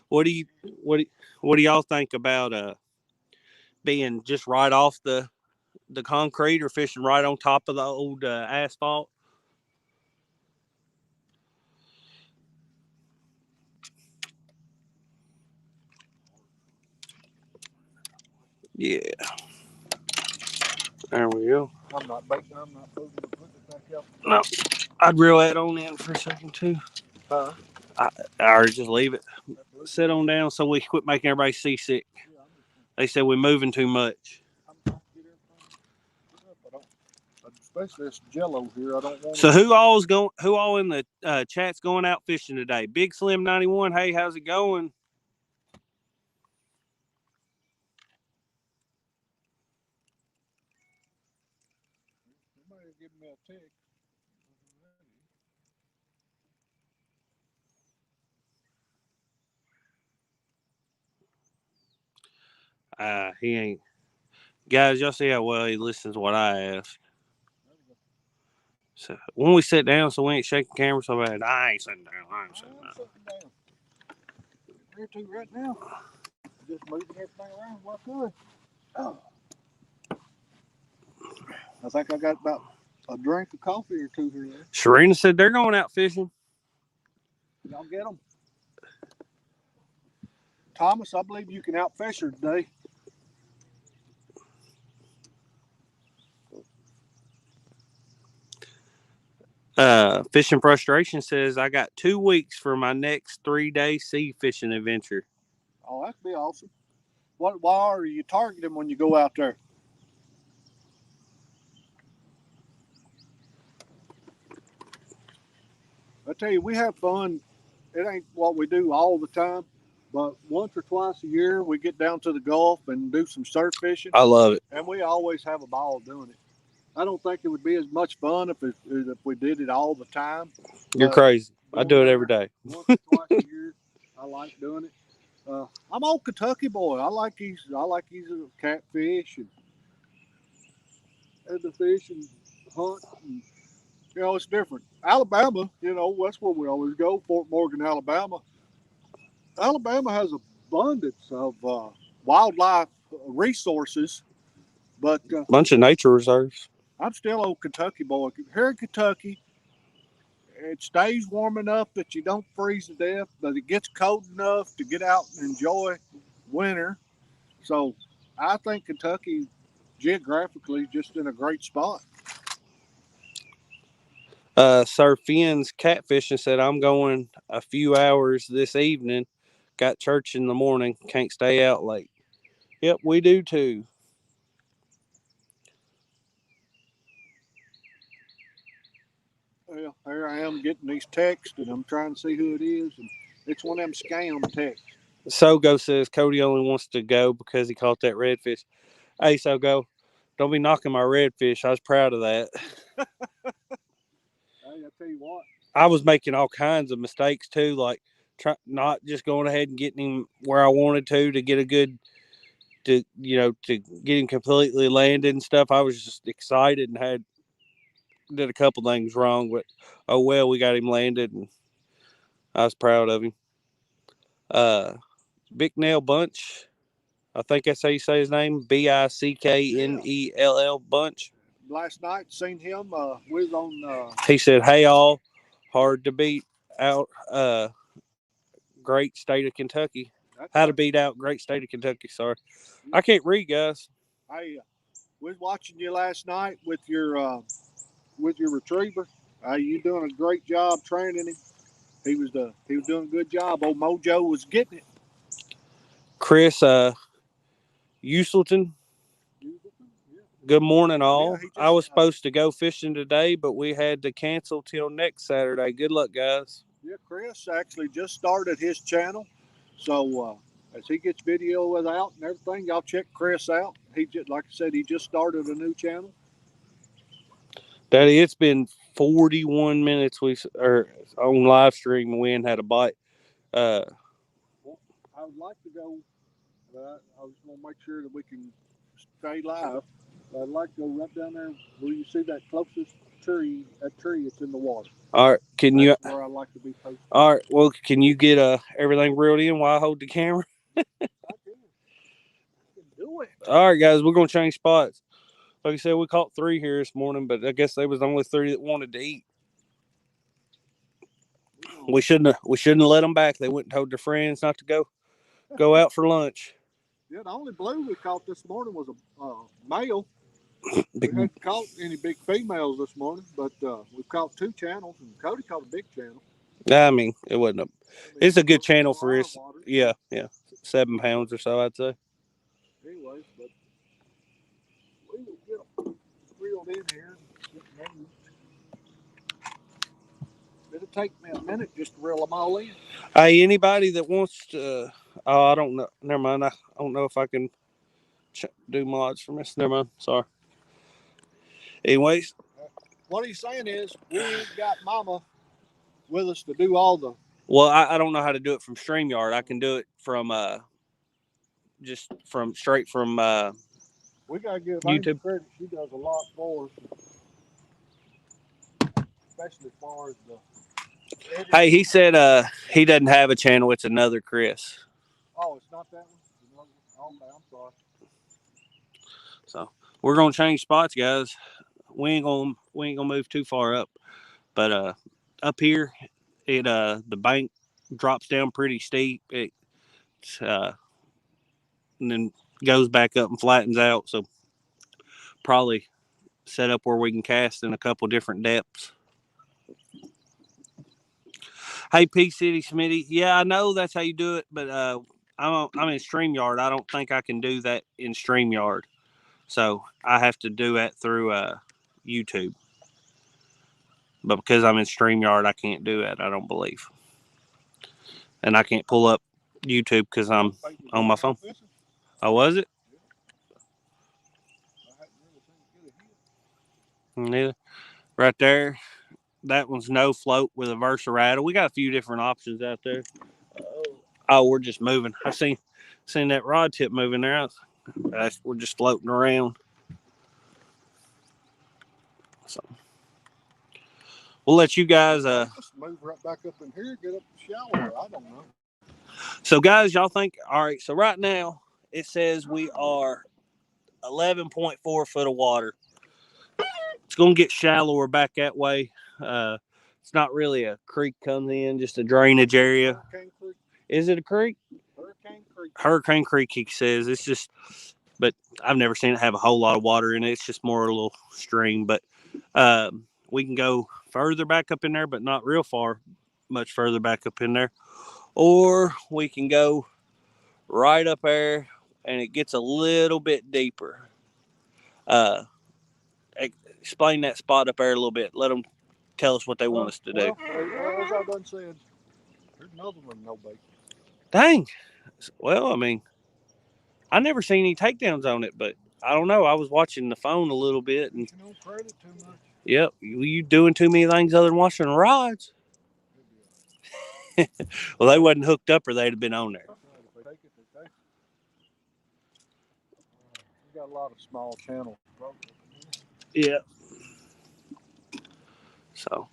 What do y'all think about being just right off the concrete or fishing right on top of the old asphalt? Yeah. There we go. I'm not moving to put it back up. No, I'd reel that on in for a second too. Huh? Or just leave it. Sit on down so we quit making everybody seasick. They said we're moving too much. Especially this jello here. I don't want. So who all in the chat's going out fishing today? Big Slim 91. Hey, how's it going? Somebody give me a tick. He ain't. Guys, y'all see how well he listens to what I ask. So when we sit down, so we ain't shaking camera so bad. I ain't sitting down. I ain't sitting down. Here too right now. Just moving everything around. What's good? Oh. I think I got about a drink of coffee or two here. Sharina said they're going out fishing. Y'all get them. Thomas, I believe you can outfish her today. Fishing Frustration says I got 2 weeks for my next 3-day sea fishing adventure. Oh, that'd be awesome. Why are you targeting when you go out there? I tell you, we have fun. It ain't what we do all the time, but once or twice a year we get down to the Gulf and do some surf fishing. I love it. And we always have a ball doing it. I don't think it would be as much fun if we did it all the time. You're crazy. I do it every day. Once or twice a year, I like doing it. I'm old Kentucky boy. I like these a catfish and the fish and hunt. And, you know, it's different. Alabama, you know, that's where we always go. Fort Morgan, Alabama. Alabama has abundance of wildlife resources. But bunch of nature reserves. I'm still old Kentucky boy. Here in Kentucky, it stays warm enough that you don't freeze to death, but it gets cold enough to get out and enjoy winter. So I think Kentucky geographically just in a great spot. Sir Finn's catfishing said, I'm going a few hours this evening. Got church in the morning. Can't stay out late. Yep, we do too. Well, here I am getting these texts, and I'm trying to see who it is, and it's one of them scam texts. Sogo says Cody only wants to go because he caught that redfish. Hey, Sogo, don't be knocking my redfish. I was proud of that. Hey, I tell you what. I was making all kinds of mistakes too, like not just going ahead and getting him where I wanted to get a good, to get him completely landed and stuff. I was just excited and did a couple things wrong, but oh well, we got him landed, and I was proud of him. Big Nail Bunch, I think that's how you say his name. Bicknell Bunch. Last night, seen him. We was on. He said, "Hey all, hard to beat out. Great state of Kentucky. How to beat out great state of Kentucky. Sorry, I can't read, guys. Hey, we was watching you last night with your retriever. You doing a great job training him. He was doing a good job. Old Mojo was getting it. Chris Usleton. Good morning, all. I was supposed to go fishing today, but we had to cancel till next Saturday. Good luck, guys. Yeah, Chris actually just started his channel, so as he gets videos out and everything, y'all check Chris out. He just, like I said, he just started a new channel. Daddy, it's been 41 minutes on live stream and we ain't had a bite. Well, I would like to go, but I just want to make sure that we can stay live. I'd like to go right down there where you see that closest tree. That tree that's in the water. All right, That's where I like to be posted. All right, well, can you get everything reeled in while I hold the camera? I can do it. All right, guys, we're gonna change spots. Like I said, we caught 3 here this morning, but I guess there was only 3 that wanted to eat. We shouldn't have let them back. They went and told their friends not to go out for lunch. Yeah, the only blue we caught this morning was a male. We hadn't caught any big females this morning, but we caught 2 channels, and Cody caught a big channel. I mean, it wasn't it's a good channel for his. Yeah, 7 pounds or so, I'd say. Anyways, but we will get them reeled in here. It'll take me a minute just to reel them all in. Hey, anybody that wants to, I don't know. Never mind. I don't know if I can do mods from this. Never mind. Sorry. Anyways, what he's saying is we ain't got Mama with us to do all the. Well, I don't know how to do it from StreamYard. I can do it from straight from we gotta give YouTube. Credit. She does a lot for us, especially as far as the. Hey, he said he doesn't have a channel. It's another Chris. Oh, it's not that one? Okay, I'm sorry. So we're gonna change spots, guys. We ain't gonna move too far up, but up here, the bank drops down pretty steep. And then goes back up and flattens out. So probably set up where we can cast in a couple different depths. Hey, P City Smitty. Yeah, I know that's how you do it, but I'm in StreamYard. I don't think I can do that in StreamYard. So I have to do that through YouTube. But because I'm in StreamYard, I can't do that, I don't believe. And I can't pull up YouTube because I'm on my phone. Oh, was it? Neither. Right there. That one's no float with a Versa rattle. We got a few different options out there. Oh, we're just moving. I've seen that rod tip moving there. We're just floating around. So we'll let you guys just move right back up in here, get up the shower. I don't know. So guys, y'all think, all right, so right now it says we are 11.4 foot of water. It's going to get shallower back that way. It's not really a creek comes in, just a drainage area. Is it a creek? Hurricane Creek. Hurricane Creek, he says. It's just, but I've never seen it have a whole lot of water in it. It's just more a little stream. But we can go further back up in there, but not real far, much further back up in there. Or we can go right up there, and it gets a little bit deeper. Explain that spot up there a little bit. Let them tell us what they want us to do. Well, as I done said, there's another one, no bait. Dang. Well, I mean, I never seen any takedowns on it, but I don't know. I was watching the phone a little bit, and you don't credit too much. Yep, you doing too many things other than watching the rods. Well, they wasn't hooked up, or they'd have been on there. We got a lot of small channels. Yeah. So.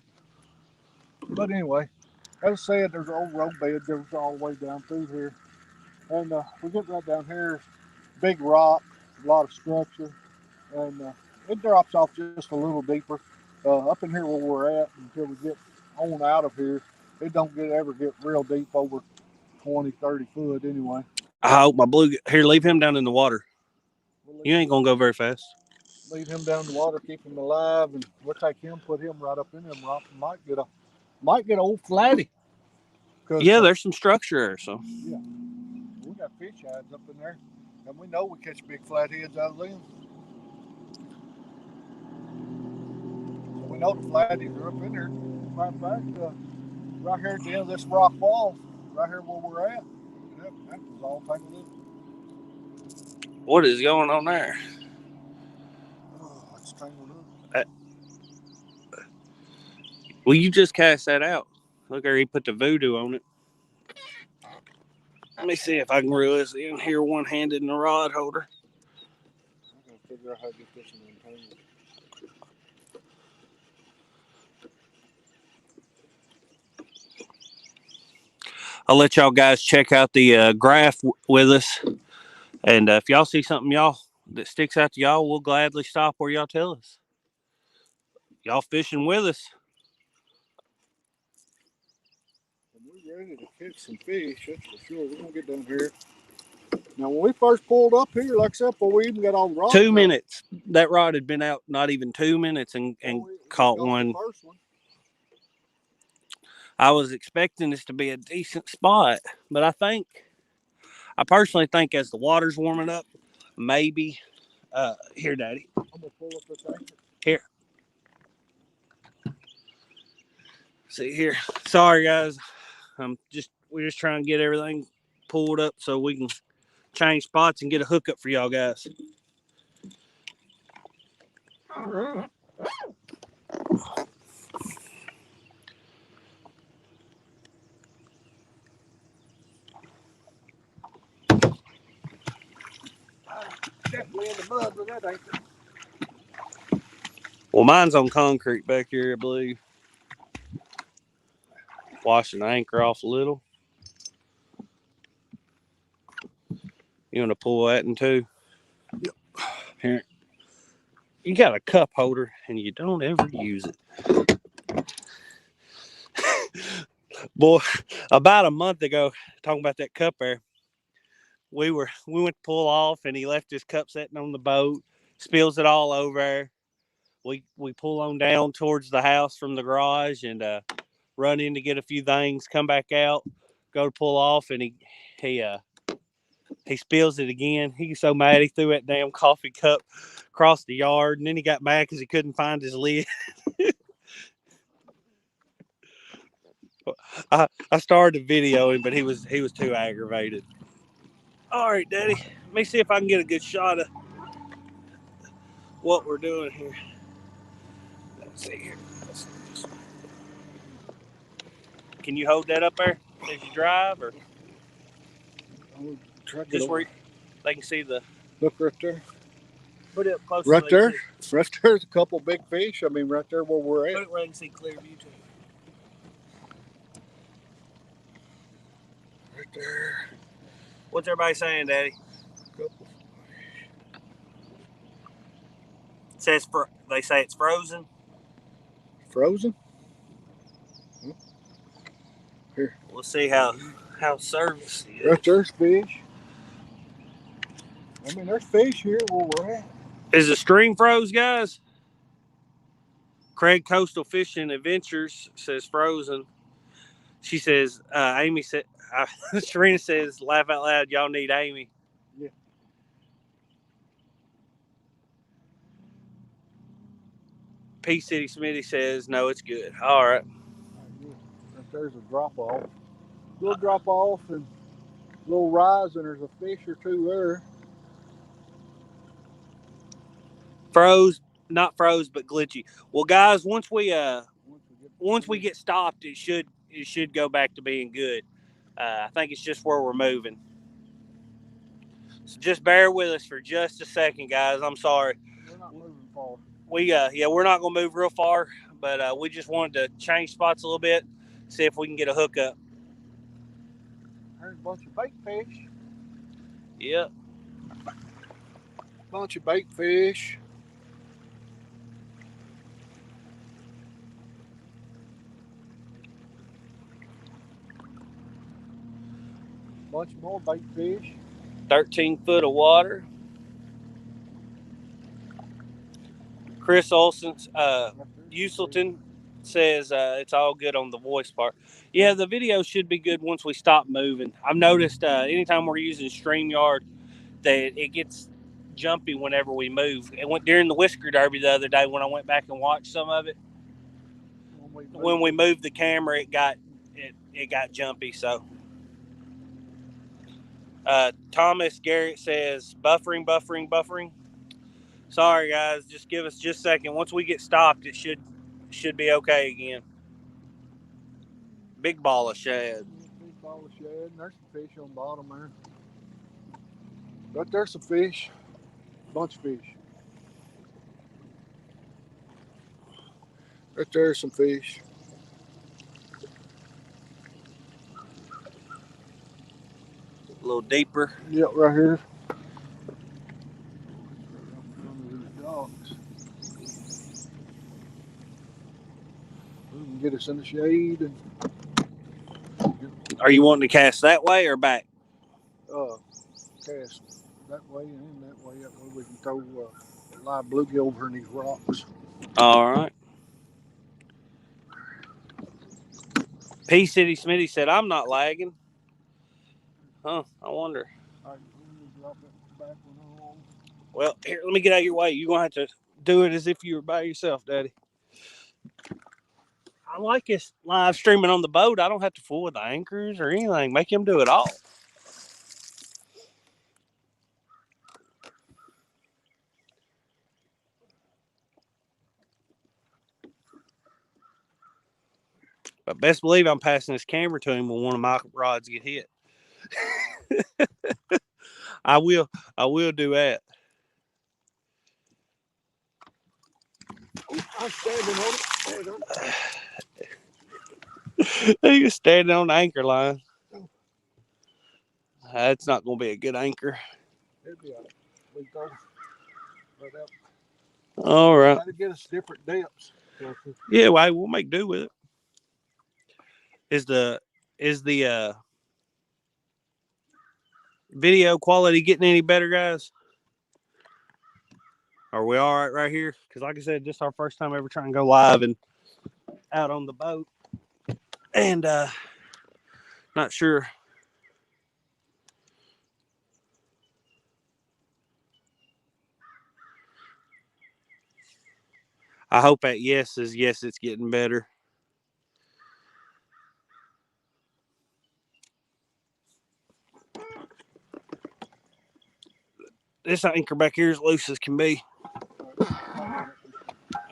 But anyway, as I said, there's an old road bed that goes all the way down through here. And we get right down here, big rock, a lot of structure. And it drops off just a little deeper. Up in here where we're at, until we get on out of here, it don't ever get real deep, over 20, 30 foot anyway. I hope my blue... Here, leave him down in the water. You ain't going to go very fast. Lead him down the water, keep him alive, and we'll take him, put him right up in them rock. Might get an old flatty. Yeah, there's some structure there, so. Yeah, we got fish heads up in there, and we know we catch big flatheads out of them. So we know the flatheads are up in there. Matter of fact, right here at the end of this rock wall, right here where we're at, that was all tangled up. What is going on there? Oh, it's tangled up. Well, you just cast that out. Look there, he put the voodoo on it. Let me see if I can reel this in here one-handed in the rod holder. I'm going to figure out how to get this one untangled. I'll let y'all guys check out the graph with us. And if y'all see something that sticks out to y'all, we'll gladly stop where y'all tell us. Y'all fishing with us. We're ready to catch some fish, that's for sure. We're going to get down here. Now, when we first pulled up here, like I said, before we even got all the rods 2 minutes. That rod had been out not even 2 minutes and caught one. The first one. I was expecting this to be a decent spot, but I personally think as the water's warming up, maybe. Here, Daddy. I'm going to pull up this anchor. Here. See here. Sorry, guys. We're just trying to get everything pulled up so we can change spots and get a hookup for y'all guys. Definitely in the mud with that anchor. Well, mine's on concrete back here, I believe. Washing the anchor off a little. You want to pull that in too? Yep. Here. You got a cup holder and you don't ever use it. Boy, about a month ago, talking about that cup there, we went to pull off and he left his cup sitting on the boat, spills it all over. We pull on down towards the house from the garage and run in to get a few things, come back out, go to pull off, and he spills it again. He's so mad he threw that damn coffee cup across the yard, and then he got mad because he couldn't find his lid. I started videoing, but he was too aggravated. All right, Daddy, let me see if I can get a good shot of what we're doing here. Let's see here. Can you hold that up there as you drive, or just where they can see the? Look right there. Put it up close. Right there. Right there's a couple big fish. I mean, right there where we're at. Put it where they can see clear view too. Right there. What's everybody saying, Daddy? They say it's frozen. Frozen? Here. We'll see how service is. Right there's fish. I mean, there's fish here where we're at. Is the stream froze, guys? Craig Coastal Fishing Adventures says frozen. She says, Amy said, Serena says, laugh out loud, y'all need Amy. Yeah. P City Smitty says, no, it's good. All right. Right there's a drop off. Little drop off and little rise, and there's a fish or two there. Froze, not froze, but glitchy. Well, guys, once we get stopped, it should go back to being good. I think it's just where we're moving. So just bear with us for just a second, guys. I'm sorry. We're not moving far. We're not gonna move real far, but we just wanted to change spots a little bit, see if we can get a hookup. There's a bunch of bait fish. Yep. Bunch of bait fish. Bunch more bait fish. 13 foot of water. Chris Olson, Uselton says it's all good on the voice part. Yeah, the video should be good once we stop moving. I've noticed anytime we're using StreamYard that it gets jumpy whenever we move. It went during the Whisker Derby the other day when I went back and watched some of it. When we moved the camera, it got jumpy. So Thomas Garrett says buffering. Sorry guys, just give us just a second. Once we get stopped, it should be okay again. Big ball of shad. Big ball of shad, and there's some fish on the bottom there. But there's some fish. Bunch of fish. Right there's some fish. A little deeper. Yep, right here. We can get us in the shade. And are you wanting to cast that way or back? Cast that way and that way. That way we can throw live bluegill over in these rocks. All right. P City Smitty said, I'm not lagging. Huh, I wonder. All right, let me drop that back one on. Well, here, let me get out of your way. You're going to have to do it as if you were by yourself, Daddy. I like this live streaming on the boat. I don't have to fool with the anchors or anything. Make him do it all. But best believe I'm passing this camera to him when one of my rods get hit. I will do that. I'm standing on it. He's standing on the anchor line. That's not going to be a good anchor. It'd be we go. All right. Got to get us different depths. Yeah, well, we'll make do with it. Is the video quality getting any better, guys? Are we all right here? Because like I said, this is our first time ever trying to go live and out on the boat. And not sure. I hope that yes is yes, it's getting better. This anchor back here is loose as can be.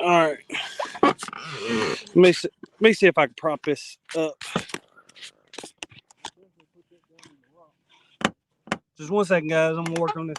All right. Let me see if I can prop this up. Just 1 second, guys. I'm going to work on this.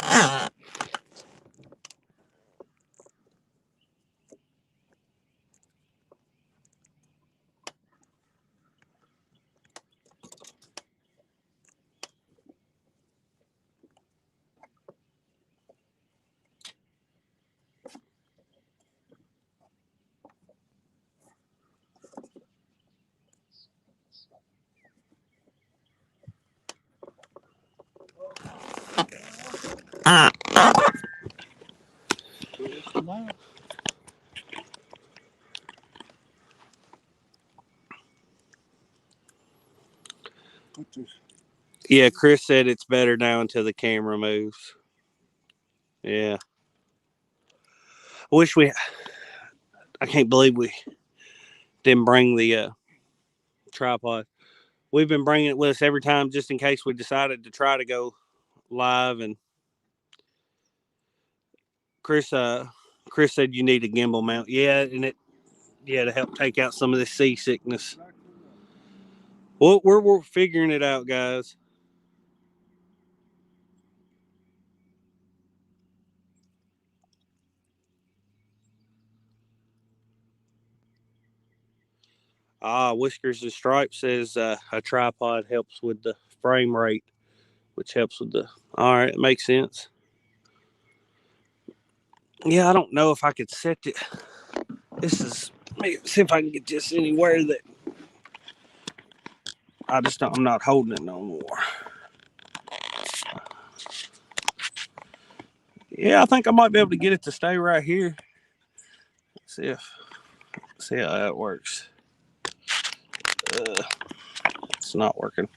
Yeah, Chris said it's better now until the camera moves. Yeah. I wish we. I can't believe we didn't bring the tripod. We've been bringing it with us every time just in case we decided to try to go live. And Chris said you need a gimbal mount. Yeah, and to help take out some of this seasickness. Well, we're figuring it out, guys. Whiskers and Stripes says a tripod helps with the frame rate, which helps with the. All right, it makes sense. Yeah, I don't know if I could set it. This is. See if I can get this anywhere that I just don't. I'm not holding it no more. Yeah, I think I might be able to get it to stay right here. See how that works. It's not working.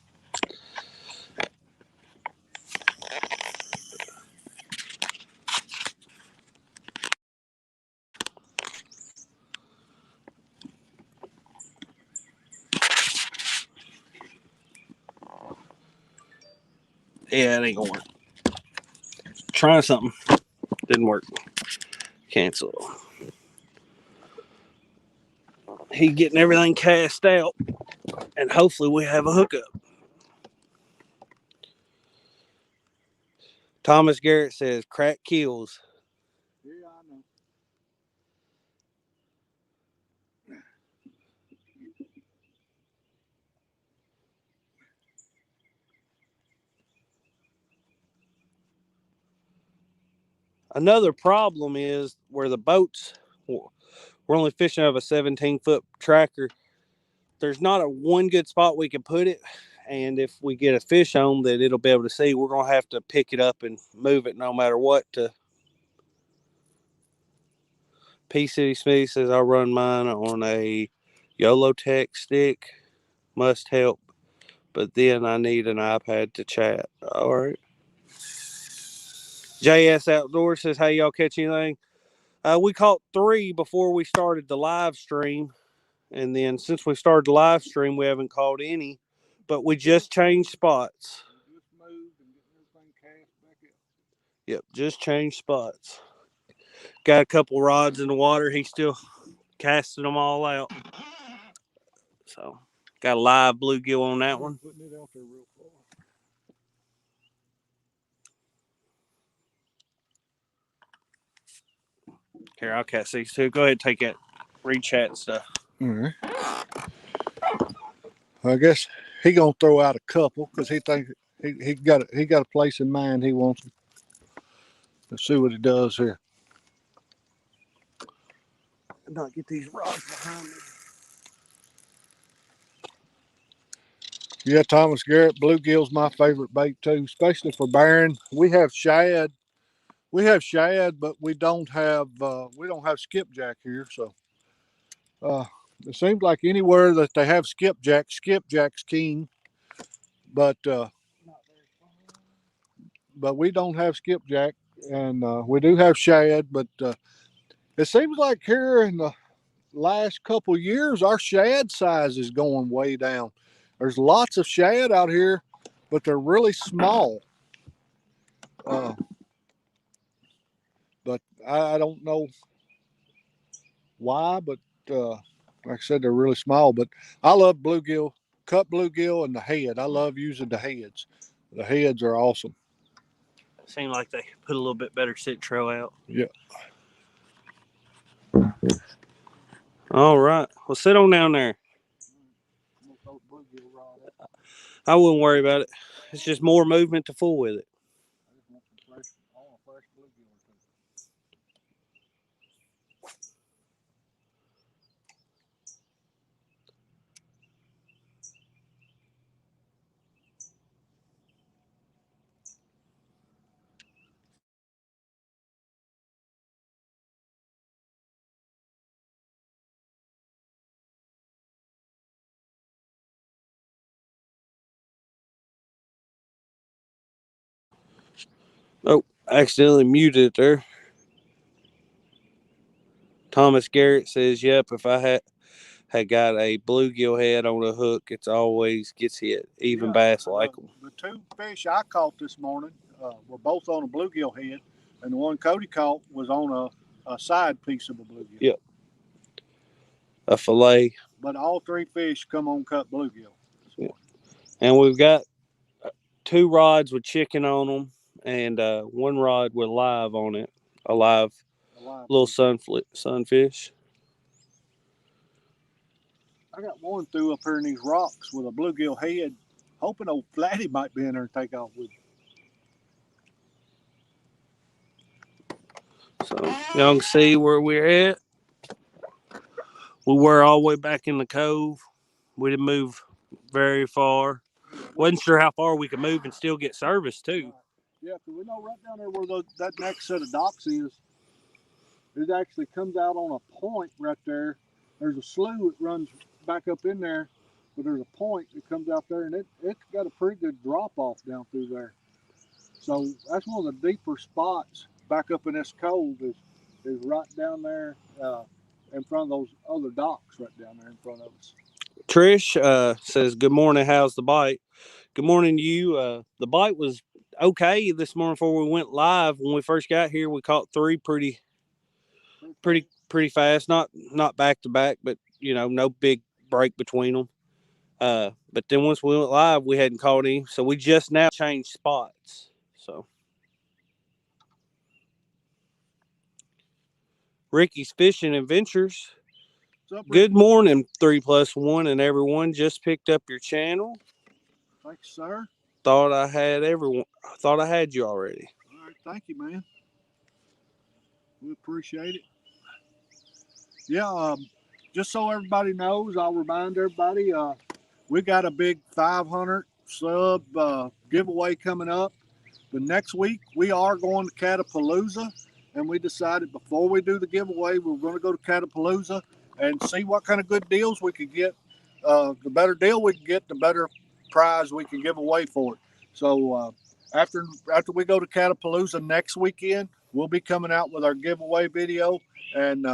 Yeah, it ain't gonna work. Trying something. Didn't work. Cancel. He's getting everything cast out, and hopefully we have a hookup. Thomas Garrett says crack kills. Yeah, I know. Another problem is where the boats, we're only fishing out of a 17-foot tracker. There's not a one good spot we can put it. And if we get a fish on that it'll be able to see, we're going to have to pick it up and move it no matter what. P City Smith says I'll run mine on a YOLO Tech stick. Must help. But then I need an iPad to chat. All right. JS Outdoors says, hey, y'all catch anything? We caught 3 before we started the live stream. And then since we started the live stream, we haven't caught any. But we just changed spots. Yep, just changed spots. Got a couple rods in the water. He's still casting them all out. So, got a live bluegill on that one. Putting it out there real far. Here, I'll catch these two. Go ahead and take that rechat stuff. All right. I guess he gonna throw out a couple because he thinks he got a place in mind he wants. Let's see what he does here. Not get these rods behind me. Yeah, Thomas Garrett, bluegill's my favorite bait too, especially for Barren. We have shad, but we don't have skipjack here. So it seems like anywhere that they have skipjack's king. But we don't have skipjack, and we do have shad. But it seems like here in the last couple years, our shad size is going way down. There's lots of shad out here, but they're really small. But I don't know why, but like I said, they're really small. But I love bluegill, cut bluegill, and the head. I love using the heads. The heads are awesome. Seem like they put a little bit better citro out. Yeah. All right. Well, sit on down there. I wouldn't worry about it. It's just more movement to fool with it. Oh, accidentally muted it there. Thomas Garrett says, "Yep, if I had got a bluegill head on a hook, it's always gets hit. Even Yeah, bass like them." the two fish I caught this morning were both on a bluegill head, and the one Cody caught was on a side piece of a bluegill. Yep, a fillet. But all three fish come on cut bluegill this Yep. morning. And we've got 2 rods with chicken on them, and 1 rod with live on it, a live A live little fish. sunfish. I got one through up here in these rocks with a bluegill head, hoping old Flatty might be in there and take off with it. So y'all can see where we're at. We were all the way back in the cove. We didn't move very far. Wasn't sure how far we could move and still get service too. Yeah, because we know right down there where that next set of docks is, it actually comes out on a point right there. There's a slough that runs back up in there, but there's a point that comes out there, and it's got a pretty good drop off down through there. So that's one of the deeper spots back up in this cove is right down there in front of those other docks right down there in front of us. Trish says, "Good morning. How's the bite?" Good morning to you. The bite was okay this morning before we went live. When we first got here, we caught 3 pretty fast. Not back to back, but no big break between them. But then once we went live, we hadn't caught any, so we just now changed spots. So Ricky's Fishing Adventures. What's up, Ricky? Good morning, 3+1, and everyone. Just picked up your channel. Thanks, sir. Thought I had everyone. Thought I had you already. All right, thank you, man. We appreciate it. Yeah, just so everybody knows, I'll remind everybody we got a big 500 sub giveaway coming up. But next week we are going to Catapalooza, and we decided before we do the giveaway, we we're going to go to Catapalooza and see what kind of good deals we could get. The better deal we can get, the better prize we can give away for it. So after we go to Catapalooza next weekend, we'll be coming out with our giveaway video, and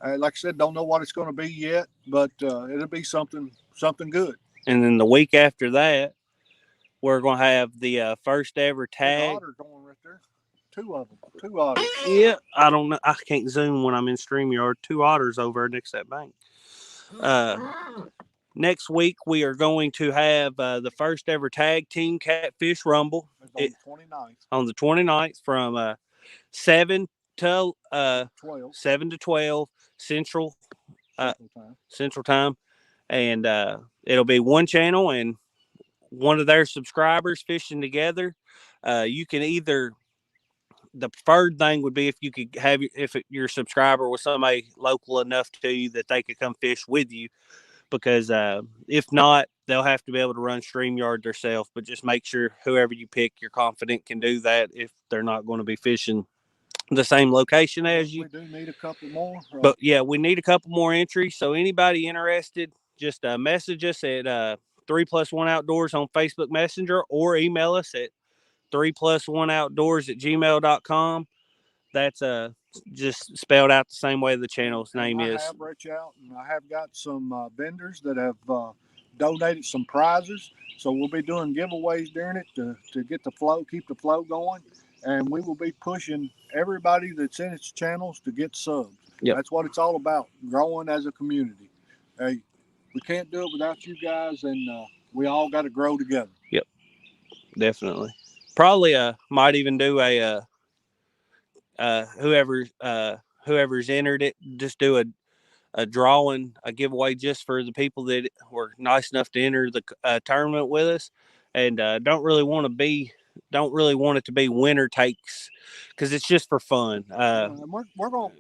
like I said, don't know what it's going to be yet, but it'll be something good. And then the week after that, we're gonna have the first ever tag. Otter going right there. 2 of them. 2 otters. Yeah, I don't know. I can't zoom when I'm in StreamYard. 2 otters over next to that bank. Next week we are going to have the first ever tag team Catfish Rumble. On the 29th from 7 to 12 Central Time, and it'll be one channel and one of their subscribers fishing together. You can either, the preferred thing would be if you could have, if your subscriber was somebody local enough to you that they could come fish with you, because if not, they'll have to be able to run StreamYard themselves. But just make sure whoever you pick, you're confident can do that if they're not going to be fishing the same location as you. We do need a couple more. But yeah, we need a couple more entries. So anybody interested, just message us at 3+1 Outdoors on Facebook Messenger, or email us at 3+1outdoors@gmail.com. That's just spelled out the same way the channel's name is. I have reached out, and I have got some vendors that have donated some prizes. So we'll be doing giveaways during it to get the flow, keep the flow going, and we will be pushing everybody that's in its channels to get subs. Yep. That's what it's all about, growing as a community. Hey, we can't do it without you guys, and we all got to grow together. Yep, definitely. Probably might even do a whoever's entered it, just do a drawing, a giveaway just for the people that were nice enough to enter the tournament with us, and don't really want it to be winner takes, because it's just for fun. We're gonna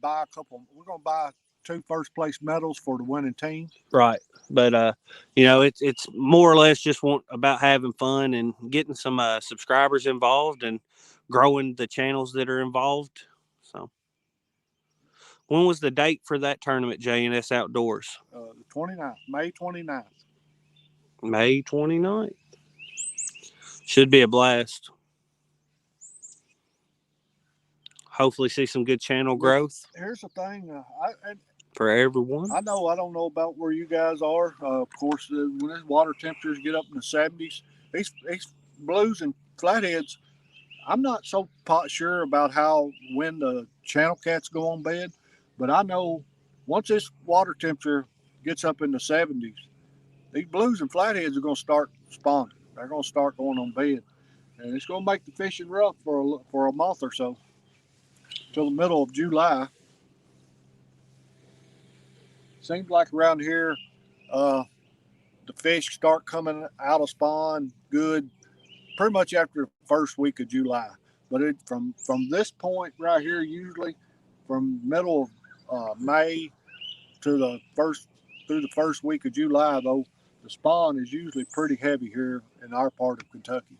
buy a couple. We're gonna buy 2 first place medals for the winning team. Right, but it's more or less just about having fun and getting some subscribers involved and growing the channels that are involved. So, when was the date for that tournament, J&S Outdoors? The 29th, May 29th. May 29th. Should be a blast. hopefully see some good channel growth Here's the thing. for everyone. I don't know about where you guys are. Of course, when these water temperatures get up in the 70s, these blues and flatheads, I'm not so sure about when the channel cats go on bed, but I know once this water temperature gets up in the 70s, these blues and flatheads are going to start spawning. They're going to start going on bed, and it's going to make the fishing rough for a month or so, till the middle of July. Seems like around here, uh, the fish start coming out of spawn good pretty much after the first week of July. But from this point right here, usually from middle of May to through the first week of July, though, the spawn is usually pretty heavy here in our part of Kentucky.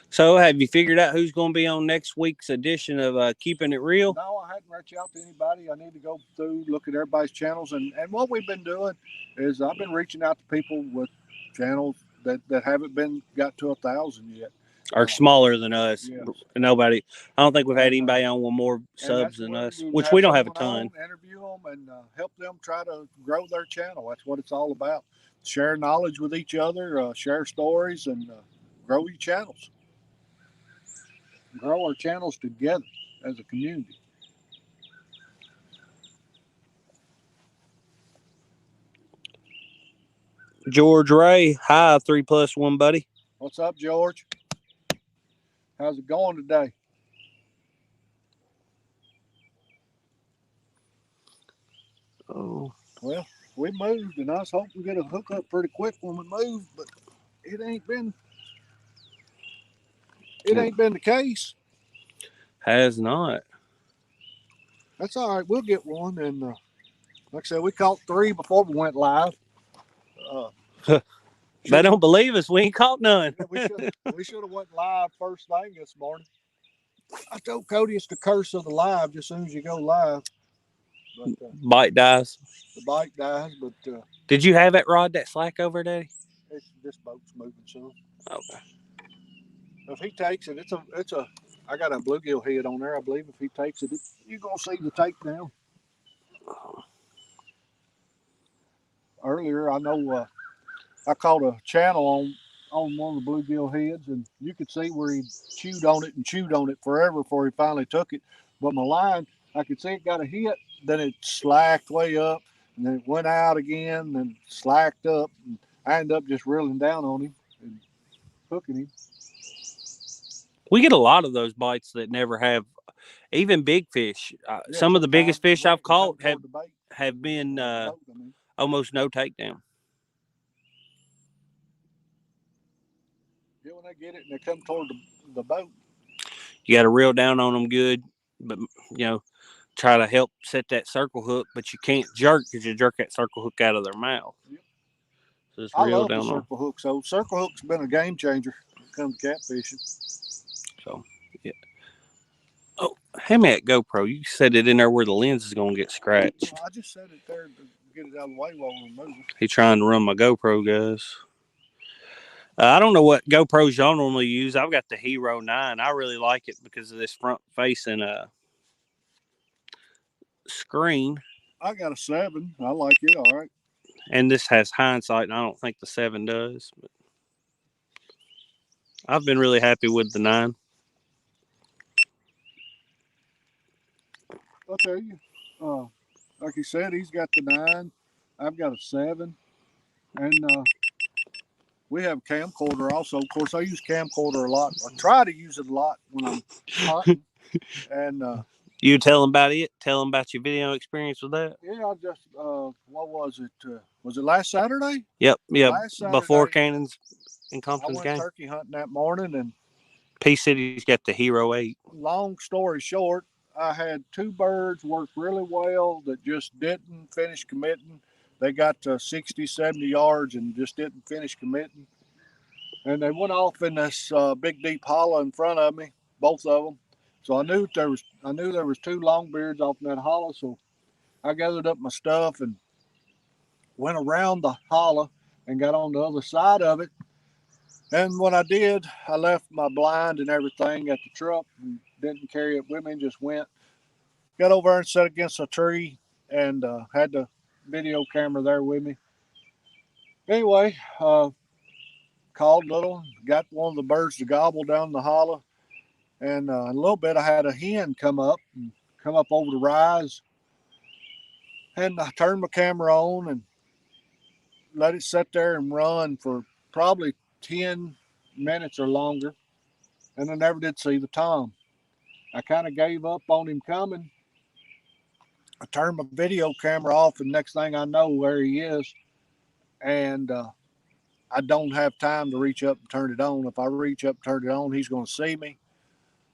So, have you figured out who's going to be on next week's edition of Keeping It Real? No, I hadn't reached out to anybody. I need to go through, look at everybody's channels. And what we've been doing is I've been reaching out to people with channels that haven't got to 1,000 yet. Or smaller than us. Yes. Nobody. I don't think we've had anybody on with more subs than us, which we don't have a ton. Interview them and help them try to grow their channel. That's what it's all about. Share knowledge with each other, share stories, and grow your channels. Grow our channels together as a community. George Ray, hi, 3+1, buddy. What's up, George? How's it going today? Oh, well, we moved, and I was hoping to get a hookup pretty quick when we moved, but it ain't been the case. Has not. That's all right. We'll get one, and like I said, we caught 3 before we went live. They don't believe us. We ain't caught none. we should have went live first thing this morning. I told Cody it's the curse of the live. Just as soon as you go live, but, bite dies. The bite dies. But did you have that rod that slack over, Daddy? This boat's moving some. Okay. If he takes it, it's a. I got a bluegill head on there. I believe if he takes it, you're gonna see the takedown. Earlier, I know I caught a channel on one of the bluegill heads, and you could see where he chewed on it forever before he finally took it. But my line, I could see it got a hit, then it slacked way up, and then it went out again, then slacked up, and I ended up just reeling down on him and hooking him. We get a lot of those bites that never have, even big fish. Some of the biggest fish I've caught have been almost no takedown. Yeah, when they get it and they come toward the boat, you got to reel down on them good, but try to help set that circle hook, but you can't jerk because you jerk that circle hook out of their mouth. Yep. So just reel down the circle hook. So circle hook's been a game changer when it comes to catfishing. So yeah. Oh, hand me that GoPro. You set it in there where the lens is going to get scratched. I just set it there to get it out of the way while we're moving. He's trying to run my GoPro, guys. I don't know what GoPros y'all normally use. I've got the Hero 9. I really like it because of this front-facing screen. I got a 7. I like it. All right. And this has hindsight, and I don't think the 7 does. But I've been really happy with the 9. I'll tell you, like he said, he's got the 9. I've got a 7, and we have a camcorder also. Of course, I use camcorder a lot. I try to use it a lot when I'm hunting. And you tell them about it. Tell them about your video experience with that. Yeah, I just what was it? Was it last Saturday? Yep. Before Cannon's and Compton's game. I went turkey hunting that morning, and P City's got the Hero 8. Long story short, I had 2 birds work really well that just didn't finish committing. They got to 60, 70 yards and just didn't finish committing. And they went off in this big deep hollow in front of me, both of them. So I knew there was 2 longbeards off in that hollow. So I gathered up my stuff and went around the hollow and got on the other side of it. And when I did, I left my blind and everything at the truck and didn't carry it with me, just went. Got over there and sat against a tree and had the video camera there with me. Anyway, called little, got one of the birds to gobble down the hollow, and in a little bit I had a hen come up over the rise, and I turned my camera on and let it sit there and run for probably 10 minutes or longer, and I never did see the tom. I kind of gave up on him coming. I turned my video camera off, and next thing I know, there he is. And I don't have time to reach up and turn it on. If I reach up and turn it on, he's going to see me.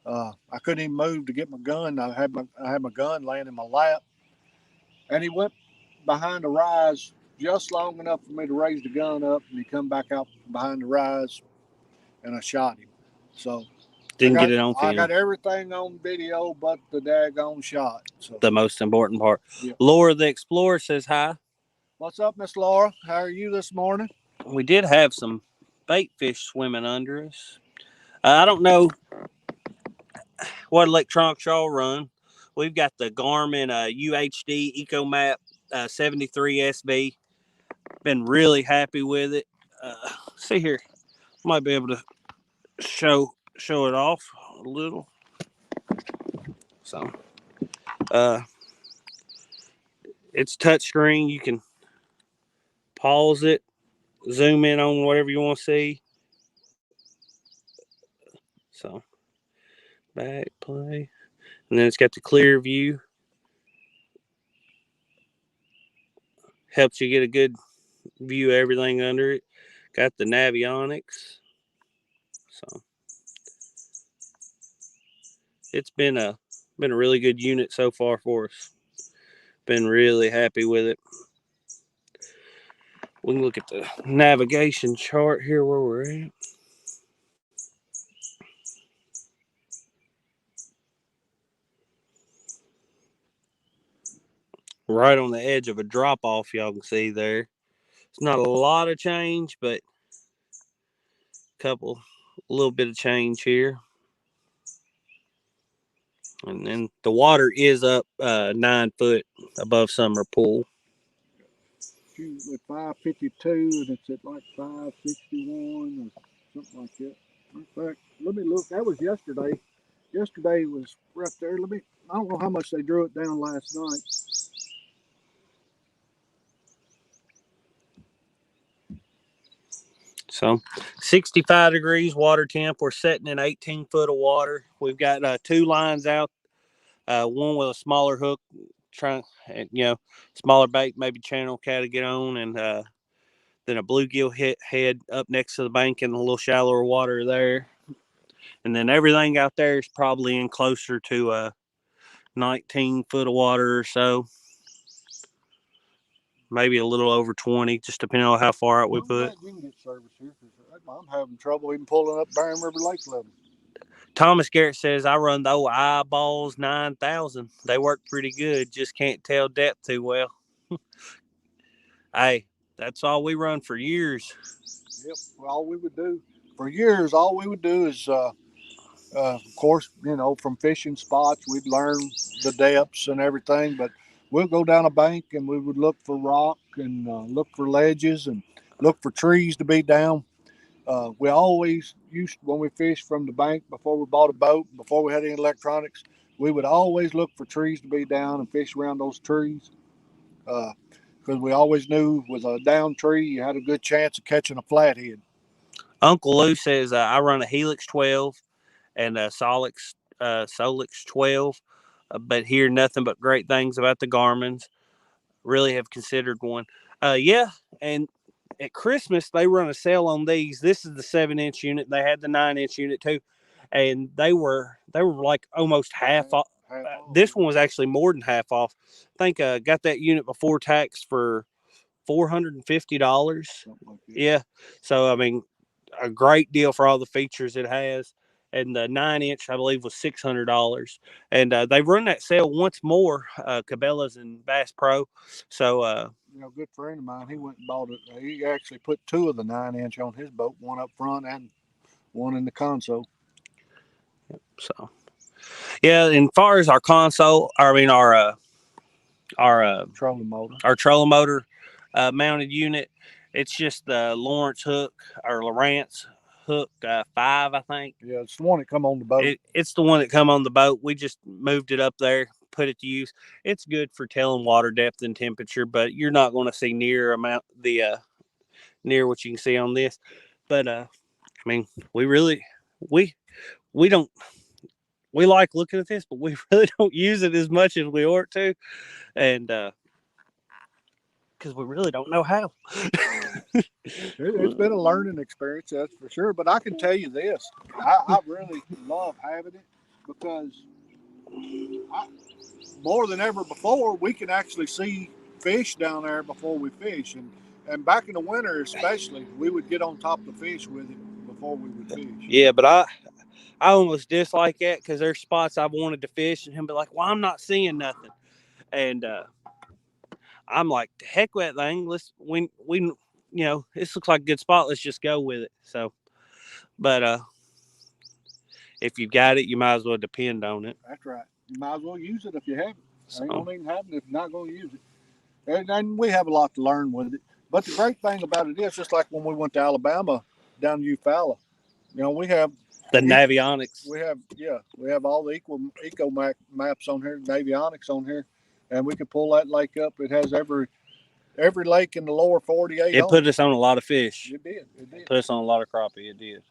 I couldn't even move to get my gun. I had my gun laying in my lap, and he went behind the rise just long enough for me to raise the gun up, and he come back out behind the rise, and I shot him. So Didn't get it on I film. got everything on video but the daggone shot. So The most important part. yeah. Laura the Explorer says hi. What's up, Miss Laura? How are you this morning? We did have some bait fish swimming under us. I don't know what electronics y'all run. We've got the Garmin UHD EcoMap 73 SB. Been really happy with it. See here, might be able to show it off a little. So, it's touchscreen. You can pause it, zoom in on whatever you want to see. So, back play, and then it's got the clear view. Helps you get a good view of everything under it. Got the navionics. So it's been a really good unit so far for us. Been really happy with it. We can look at the navigation chart here where we're at. Right on the edge of a drop off, y'all can see there. It's not a lot of change, but a little bit of change here. And then the water is up 9 foot above Summer Pool. Shooting at 552, and it's at like 561 or something like that. In fact, let me look. That was yesterday. Yesterday was right there. I don't know how much they drew it down last night. So 65 degrees water temp. We're setting in 18 foot of water. We've got 2 lines out. One with a smaller hook, trying, smaller bait, maybe channel cat to get on, and then a bluegill head up next to the bank in a little shallower water there. And then everything out there is probably in closer to 19 foot of water or so. Maybe a little over 20, just depending on how far out we put. You can get service here because I'm having trouble even pulling up Barren River Lake level. Thomas Garrett says, I run the old Eyeballs 9000. They work pretty good, just can't tell depth too well. Hey, that's all we run for years. Yep, all we would do for years, all we would do is, of course, from fishing spots, we'd learn the depths and everything, but we'll go down a bank and we would look for rock and look for ledges and look for trees to be down. We always used, when we fished from the bank before we bought a boat, before we had any electronics, we would always look for trees to be down and fish around those trees. Because we always knew with a down tree, you had a good chance of catching a flathead. Uncle Lou says, I run a Helix 12 and a Solix 12, but hear nothing but great things about the Garmins. Really have considered one. Yeah, and at Christmas they run a sale on these. This is the 7-inch unit. They had the 9-inch unit too, and they were like almost half off. This one was actually more than half off. I think got that unit before tax for $450. Like yeah, so I mean, a great deal for all the features it has. And the 9-inch, I believe, was $600. And they run that sale once more, Cabela's and Bass Pro. So, a good friend of mine, he went and bought it. He actually put 2 of the 9-inch on his boat, one up front and one in the console. So, Yeah, and as far as our console, our trolling motor. Our trolling motor mounted unit, it's just the Lawrence hook or Lawrence hook 5, I think. Yeah, it's the one that come on the boat. It's the one that come on the boat. We just moved it up there, put it to use. It's good for telling water depth and temperature, but you're not going to see near what you can see on this. But I mean, we we don't we like looking at this, but we really don't use it as much as we ought to, and because we really don't know how. It's been a learning experience, that's for sure. But I can tell you this: I really love having it because more than ever before, we can actually see fish down there before we fish, and back in the winter especially, we would get on top of the fish with it before we would fish. Yeah, but I almost dislike that because there's spots I've wanted to fish and him be like, "Well, I'm not seeing nothing," and I'm like, "The heck with that thing. This looks like a good spot. Let's just go with it." So, but if you've got it, you might as well depend on it. That's right. You might as well use it if you have it. So. Ain't no need having it if you're not going to use it. And we have a lot to learn with it. But the great thing about it is, just like when we went to Alabama down to Eufaula, we have the Navionics. We have all the eco maps on here, Navionics on here, and we can pull that lake up. It has every lake in the lower 48. It put us on a lot of fish. It did. Put us on a lot of crappie. It did.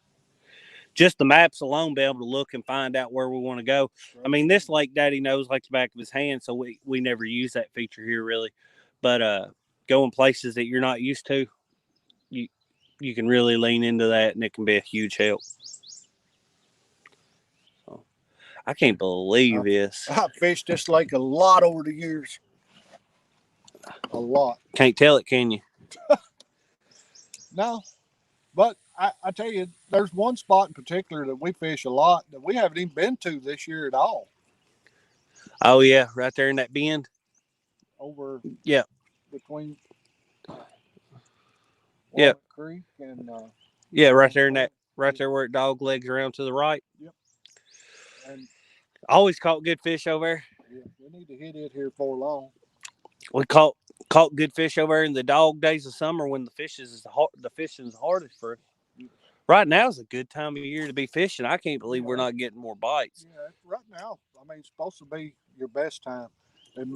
Just the maps alone, be able to look and find out where we want to go. Right. I mean, this lake Daddy knows like the back of his hand, so we never use that feature here really. But going places that you're not used to, you can really lean into that, and it can be a huge help. So, I can't believe this. I've fished this lake a lot over the years. A lot. Can't tell it, can you? No. But I tell you, there's one spot in particular that we fish a lot that we haven't even been to this year at all. Oh, yeah, right there in that bend? Over between Creek and... right there in that, right there where it dog legs around to the right. Yep. And always caught good fish over there. Yeah, we need to hit it here for long. We caught good fish over there in the dog days of summer when the fishing is the hardest for us. Right now is a good time of year to be fishing. I can't believe we're not getting more bites. Yeah, right now, I mean, it's supposed to be your best time.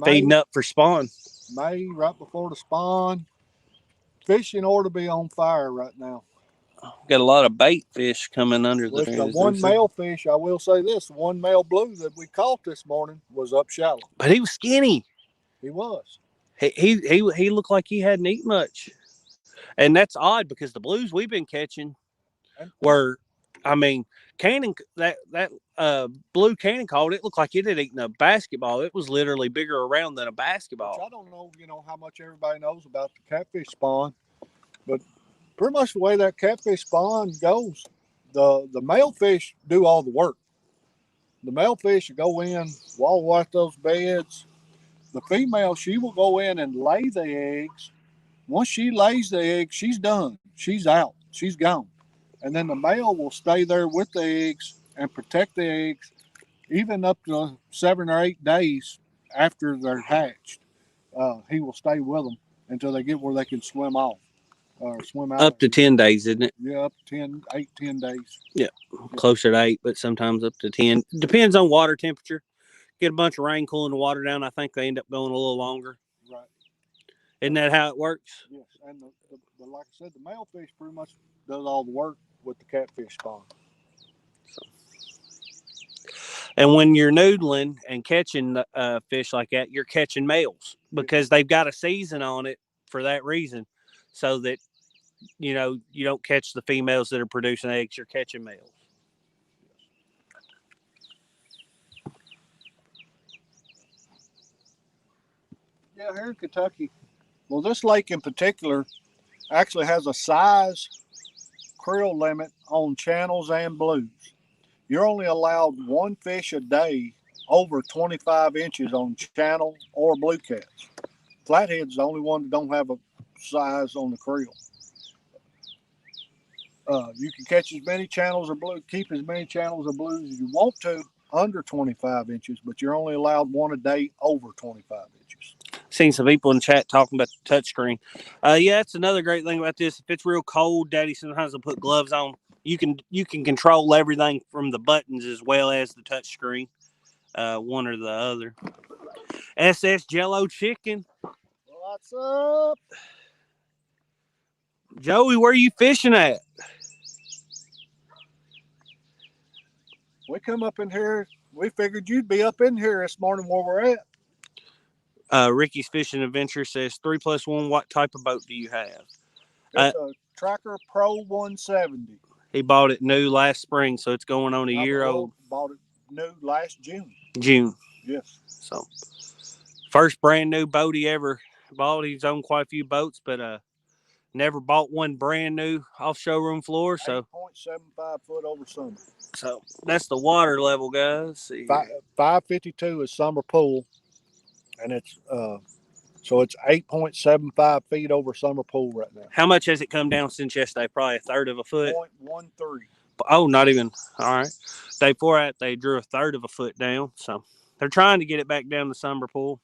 Feeding up for spawn. May, right before the spawn. Fishing ought to be on fire right now. Got a lot of bait fish coming under the one male fish, I will say this, the one male blue that we caught this morning was up shallow. But he was skinny. He was. He looked like he hadn't eaten much. And that's odd because the blues we've been catching were, I mean, Cannon, that blue Cannon caught, it looked like it had eaten a basketball. It was literally bigger around than a basketball. Which I don't know, how much everybody knows about the catfish spawn, but pretty much the way that catfish spawn goes, the male fish do all the work. The male fish go in, wallow out those beds. The female, she will go in and lay the eggs. Once she lays the eggs, she's done. She's out. She's gone. And then the male will stay there with the eggs and protect the eggs, even up to 7 or 8 days after they're hatched. He will stay with them until they get where they can swim off. Swim out. Up to 10 days, isn't it? Yeah, up to 10 days. Yeah, closer to 8, but sometimes up to 10. Depends on water temperature. Get a bunch of rain cooling the water down. I think they end up going a little longer. Right. Isn't that how it works? Yes, and like I said, the male fish pretty much does all the work with the catfish spawn. And when you're noodling and catching fish like that, you're catching males because they've got a season on it for that reason, so that you don't catch the females that are producing eggs. You're catching males. Yeah, here in Kentucky, well, this lake in particular actually has a size creel limit on channels and blues. You're only allowed one fish a day over 25 inches on channel or blue cats. Flathead's the only one that don't have a size on the creel. You can catch as many channels of blue, keep as many channels of blues as you want to under 25 inches, but you're only allowed one a day over 25 inches. Seen some people in the chat talking about the touchscreen. Yeah, that's another great thing about this. If it's real cold, Daddy sometimes will put gloves on. You can control everything from the buttons as well as the touchscreen, one or the other. SS Jello Chicken. What's up? Joey, where are you fishing at? We come up in here. We figured you'd be up in here this morning where we're at. Ricky's Fishing Adventure says 3+1. What type of boat do you have? It's a Tracker Pro 170. He bought it new last spring, so it's going on a year old. Bought it new last June. Yes. So first brand new boat he ever bought. He's owned quite a few boats, but never bought one brand new off showroom floor. So 8.75 foot over summer. So that's the water level, guys. 552 is summer pool, and it's so it's 8.75 feet over summer pool right now. How much has it come down since yesterday? Probably a third of a foot. 0.13. Oh, not even. All right. Day before that, they drew a third of a foot down. So they're trying to get it back down to summer pool.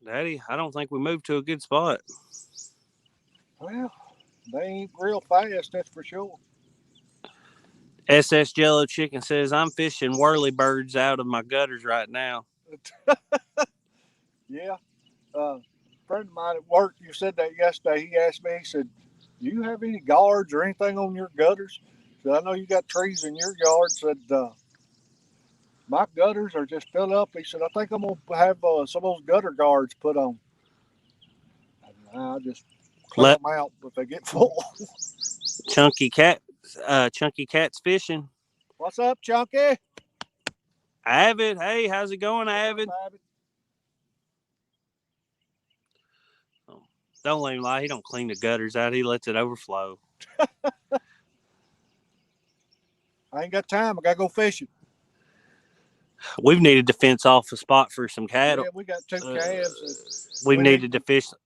Daddy, I don't think we moved to a good spot. Well, they ain't real fast, that's for sure. SS Jello Chicken says, I'm fishing whirly birds out of my gutters right now. Yeah. A friend of mine at work, you said that yesterday. He asked me, he said, do you have any guards or anything on your gutters? So I know you got trees in your yard. Said, my gutters are just filled up. He said, I think I'm going to have some of those gutter guards put on. I just clear them out if they get full. Chunky Cat's fishing. What's up, Chunky? Avid. Hey, how's it going, Avid? Don't let him lie. He don't clean the gutters out. He lets it overflow. I ain't got time. I got to go fishing. We've needed to fence off a spot for some cattle. Yeah, we got 2 calves. We've needed to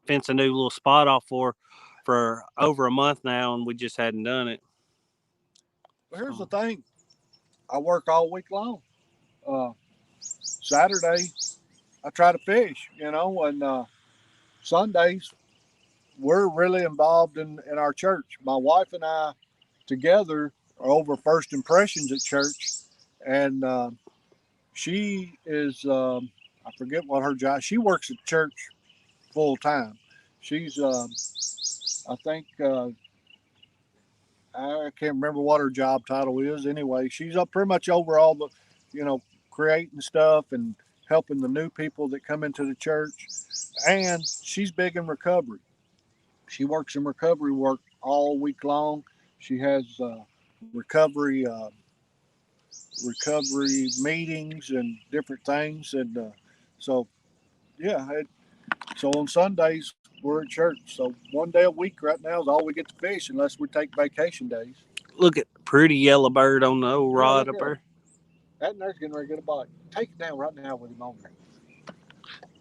fence a new little spot off for over a month now, and we just hadn't done it. Well, here's the thing. I work all week long. Saturday, I try to fish, and Sundays, we're really involved in our church. My wife and I together are over First Impressions at church, and she is, I forget what her job, she works at church full time. She's, I think, I can't remember what her job title is. Anyway, she's up pretty much over all the, creating stuff and helping the new people that come into the church. And she's big in recovery. She works in recovery work all week long. She has recovery meetings and different things. And so on Sundays, we're at church. So one day a week right now is all we get to fish unless we take vacation days. Look at the pretty yellow bird on the old rod up there. That there's getting ready to get a bite. Take it down right now with him on there.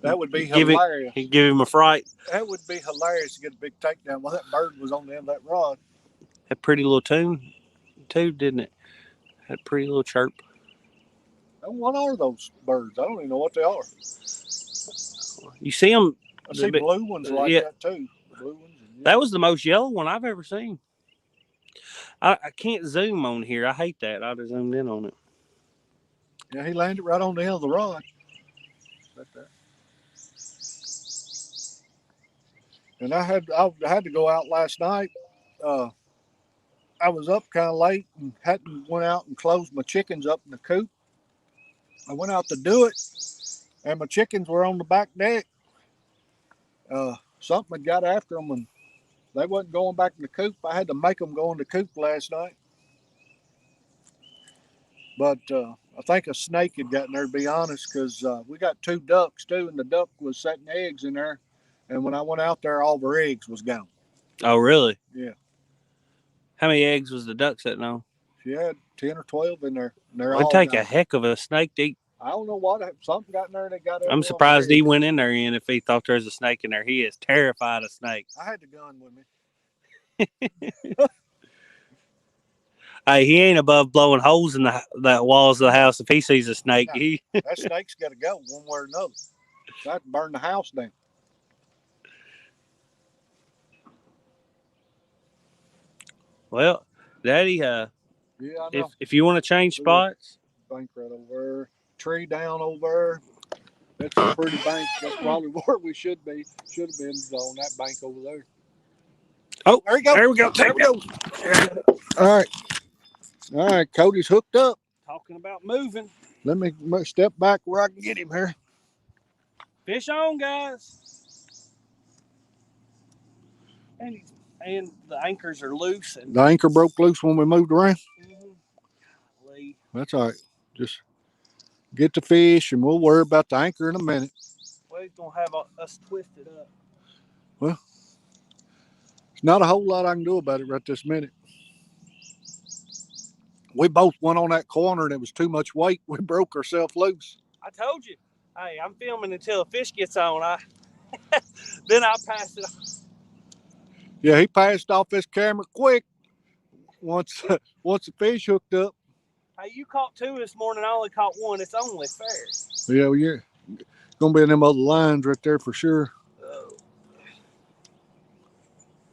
That would be hilarious. Give him a fright. That would be hilarious to get a big takedown while that bird was on the end of that rod. Had pretty little tune, too, didn't it? Had a pretty little chirp. What are those birds? I don't even know what they are. You see them? I see blue ones like that, too. Blue ones. That was the most yellow one I've ever seen. I can't zoom on here. I hate that. I'd have zoomed in on it. Yeah, he landed right on the end of the rod. Right there. And I had to go out last night. I was up kind of late and hadn't went out and closed my chickens up in the coop. I went out to do it, and my chickens were on the back deck. Something had got after them, and they wasn't going back in the coop. I had to make them go in the coop last night. But I think a snake had gotten there, to be honest, because we got 2 ducks, too, and the duck was setting eggs in there. And when I went out there, all their eggs was gone. Oh, really? Yeah. How many eggs was the duck sitting on? She had 10 or 12 in there. It'd take a heck of a snake to eat I don't know what. Something got in there and they got. I'm surprised he went in there in if he thought there's a snake in there. He is terrified of snakes. I had the gun with me. Hey, he ain't above blowing holes in the walls of the house if he sees a snake. No, that snake's got to go one way or another. That burn the house down. Well, Daddy, yeah, I know. if you want to change spots, bank right over there, tree down over there. That's a pretty bank. That's probably where we should be. Should have been on that bank over there. Oh, there you go. There we go. There we go. All right. All right. Cody's hooked up. Talking about moving. Let me step back where I can get him here. Fish on, guys. And the anchors are loose. And the anchor broke loose when we moved around. Mm-hmm. That's all right. Just get the fish, and we'll worry about the anchor in a minute. Well, he's going to have us twisted up. Well, there's not a whole lot I can do about it right this minute. We both went on that corner, and it was too much weight. We broke ourselves loose. I told you. Hey, I'm filming until a fish gets on. Then I'll pass it off. Yeah, he passed off his camera quick once the fish hooked up. Hey, you caught 2 this morning. I only caught 1. It's only fair. Yeah, well, yeah. Gonna be in them other lines right there for sure.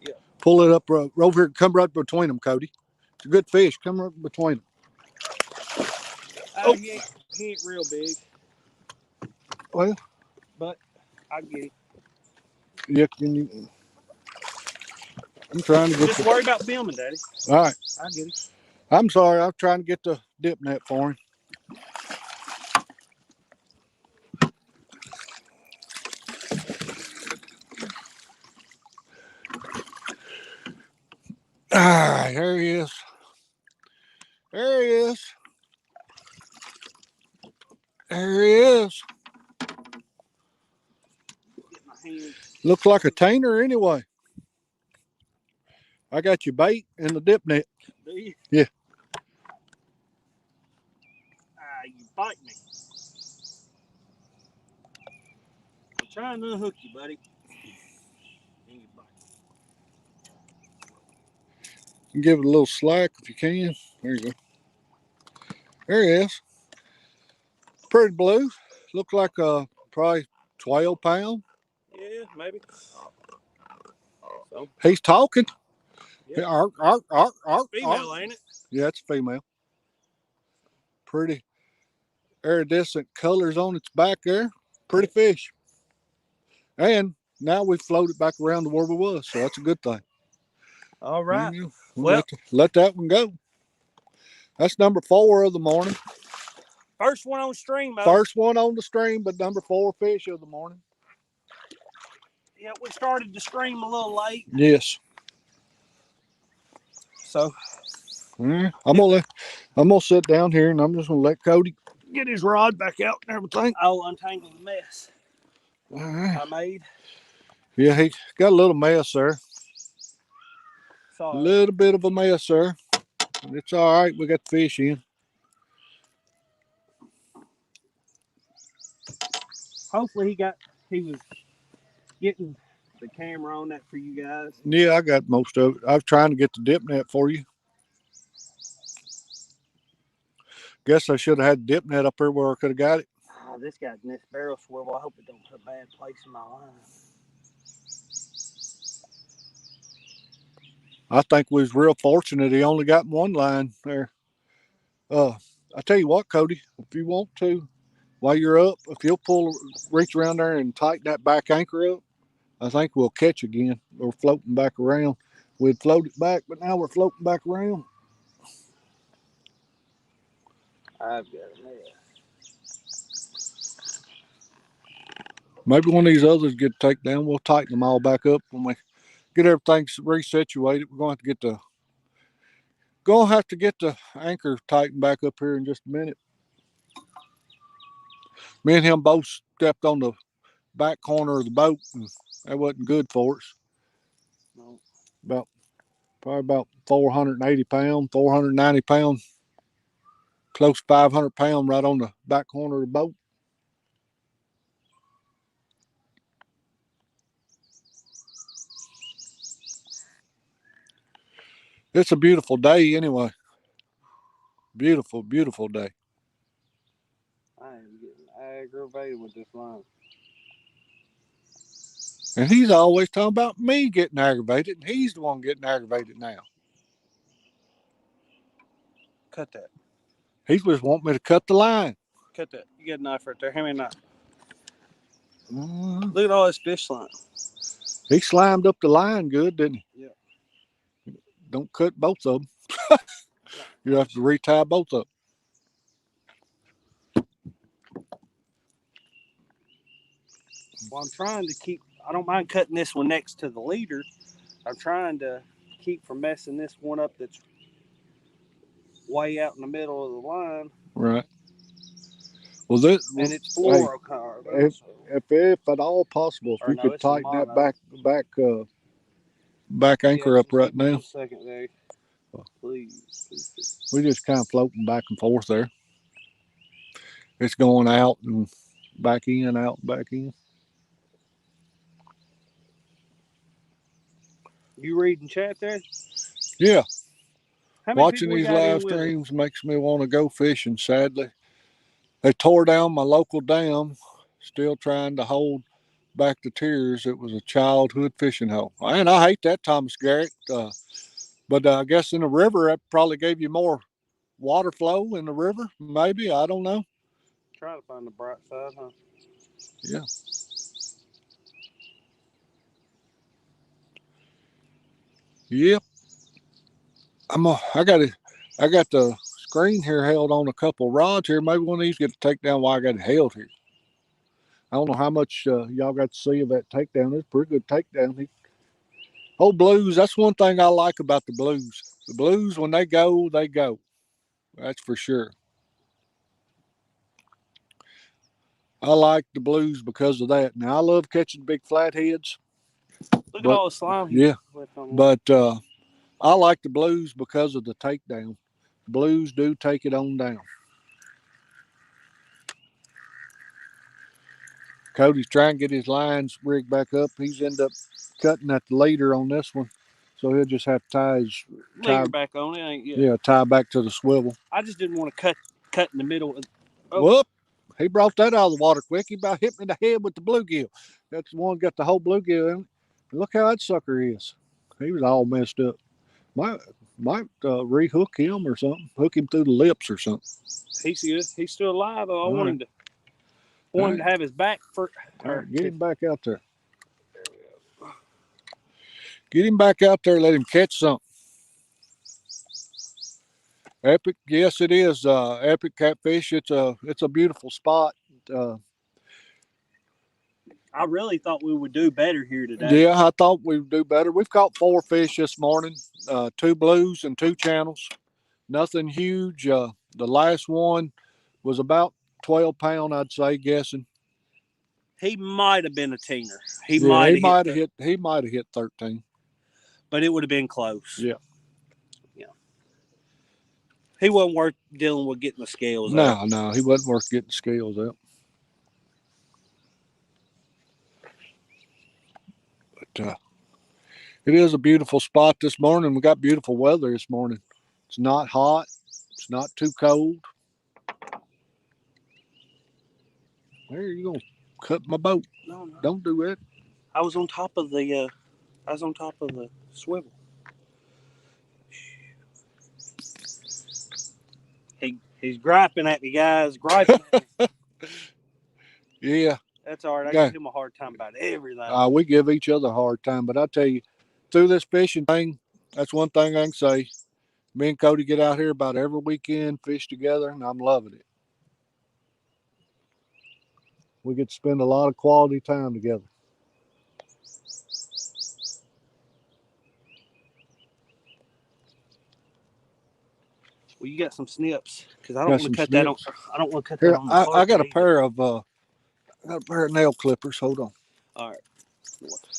Yeah. Pull it up over here. Come right between them, Cody. It's a good fish. Come right between them. Oh, he ain't real big. Well, but I get it. Yeah, can you? I'm trying to get. Just worry about filming, Daddy. All right. I get it. I'm sorry. I'm trying to get the dip net for him. Ah, there he is. There he is. There he is. Looks like a tainer anyway. I got your bait and the dip net. Do you? Yeah. You bite me. I'm trying to unhook you, buddy. And you bite. Give it a little slack if you can. There you go. There he is. Pretty blue. Look like probably 12 pound. Yeah, maybe. So he's talking. Yeah. Ark, ark, ark, ark, female, ark. ain't it? Yeah, it's a female. Pretty iridescent colors on its back there. Pretty fish. And now we've floated back around to where we was, so that's a good thing. All right. Well, let that one go. That's number 4 of the morning. First one on stream, though. First one on the stream, but number 4 fish of the morning. Yeah, we started the stream a little late. Yes. So I'm gonna sit down here and I'm just gonna let Cody get his rod back out and everything. I'll untangle the mess I made. Yeah, he got a little mess there. Sorry. A little bit of a mess there. It's all right. We got the fish in. Hopefully he was getting the camera on that for you guys. Yeah, I got most of it. I was trying to get the dip net for you. Guess I should have had the dip net up there where I could have got it. Oh, this got in this barrel swivel. I hope it don't put a bad place in my line. I think we was real fortunate he only got one line there. I tell you what, Cody, if you want to, while you're up, if you'll reach around there and tighten that back anchor up, I think we'll catch again. We're floating back around. We'd float it back, but now we're floating back around. I've got it there. Maybe when these others get taken down, we'll tighten them all back up when we get everything resituated. We're going to have to get the anchor tightened back up here in just a minute. Me and him both stepped on the back corner of the boat, and that wasn't good for us. No. Probably about 480 pound, 490 pound close 500 pound right on the back corner of the boat. It's a beautiful day anyway. Beautiful, beautiful day. I am getting aggravated with this line. And he's always talking about me getting aggravated, and he's the one getting aggravated now. Cut that. He just want me to cut the line. Cut that. You got a knife right there. Hand me a knife. Uh, Look at all this fish slime. he slimed up the line good, didn't he? Yeah. Don't cut both of them. You have to retie both of them. Well, I'm trying to keep. I don't mind cutting this one next to the leader. I'm trying to keep from messing this one up that's way out in the middle of the line. Right. Well, this And it's hey, fluorocarbon. if at all possible, if Or you no, could it's a tighten that mono. back anchor Yeah, up just right give me now. 1 second there. Please. We're just kind of floating back and forth there. It's going out and back in, out, back in. You reading chat there? Yeah. How many Watching people we these got live in with us? streams makes me want to go fishing, sadly. They tore down my local dam, still trying to hold back the tears. It was a childhood fishing hole. And I hate that, Thomas Garrett. But I guess in the river, that probably gave you more water flow in the river. Maybe. I don't know. Try to find the bright side, huh? Yeah. Yep. I got the screen here held on a couple rods here. Maybe one of these get to take down while I got it held here. I don't know how much y'all got to see of that takedown. It's a pretty good takedown. Blues, that's one thing I like about the blues. The blues, when they go, they go. That's for sure. I like the blues because of that. Now, I love catching big flatheads. Look at But, all the slime yeah, left on but I like the blues because of the takedown. Blues do take it on down. Cody's trying to get his lines rigged back up. He's ended up cutting at the leader on this one. So he'll just have to tie his leader back on it. Ain't yet. Yeah, tie back to the swivel. I just didn't want to cut in the middle. Whoop! He brought that out of the water quick. He about hit me in the head with the bluegill. That's the one got the whole bluegill in it. Look how that sucker is. He was all messed up. Might rehook him or something. Hook him through the lips or something. He's good. He's still alive though. I want him to have his back for. Right, get him back out there. Get him back out there. Let him catch something. Epic, yes, it is. Epic catfish. It's a beautiful spot. I really thought we would do better here today. Yeah, I thought we'd do better. We've caught 4 fish this morning, 2 blues and 2 channels. Nothing huge. The last one was about 12 pound, I'd say, guessing. He might have been a teener. He might have hit 13. But it would have been close. Yeah. He wasn't worth dealing with getting the scales out. No, he wasn't worth getting the scales out. But it is a beautiful spot this morning. We got beautiful weather this morning. It's not hot. It's not too cold. There, you gonna cut my boat? No. Don't do that. I was on top of the swivel. He's griping at me, guys. Griping at me. Yeah. That's all right. I give him a hard time about everything. We give each other a hard time, but I tell you, through this fishing thing, that's one thing I can say. Me and Cody get out here about every weekend, fish together, and I'm loving it. We get to spend a lot of quality time together. Well, you got some snips because I don't want to cut that on. I don't want to cut here, that on the I got a pair of nail clippers. Hold on. All right.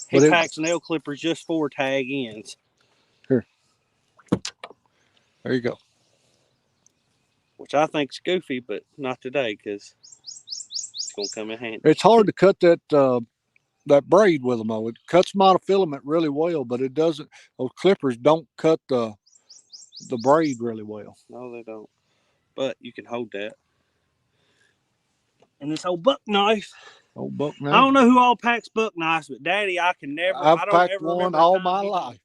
He packs nail clippers just for tag ends. Here. There you go. which I think's goofy, but not today because it's gonna come in handy. It's hard to cut that braid with them though. It cuts monofilament really well, but it doesn't. Those clippers don't cut the braid really well. No, they don't. But you can hold that. And this old buck knife. Old buck I knife. don't know who all packs buck knives, but Daddy, I can never. I've I don't packed ever one remember all my life.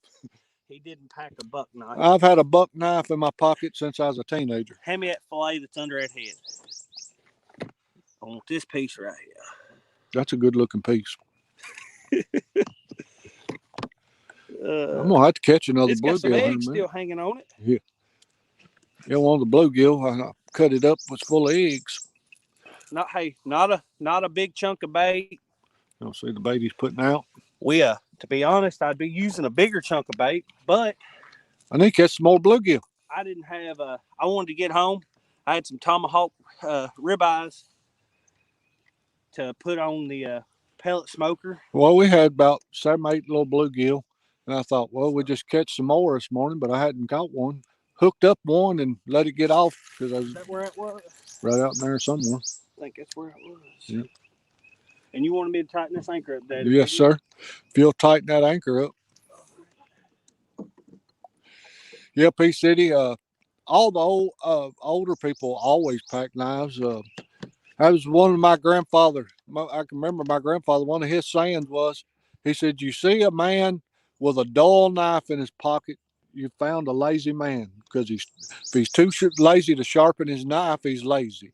He didn't pack a buck knife. I've had a buck knife in my pocket since I was a teenager. Hand me that fillet that's under that head. I want this piece right here. That's a good looking piece. I'm gonna have to catch another it's got some bluegill. eggs still hanging on it. Yeah, one of the bluegill. I cut it up. Was full of eggs. Not a big chunk of bait. You'll see the bait he's putting out. To be honest, I'd be using a bigger chunk of bait, but I need to catch some more bluegill. I didn't have. I wanted to get home. I had some tomahawk ribeyes to put on the pellet smoker. Well, we had about 7, 8 little bluegill, and I thought, well, we'll just catch some more this morning, but I hadn't caught one. Hooked up one and let it get off because I was. Is that where it was? Right out there somewhere. I think that's where it was. Yep. And you wanted me to tighten this anchor up, Daddy? Yes, sir. If you'll tighten that anchor up. Yeah, P City. All the older people always pack knives. That was one of my grandfather. I can remember my grandfather. One of his sayings was, he said, "You see a man with a dull knife in his pocket, you found a lazy man, because if he's too lazy to sharpen his knife, he's lazy."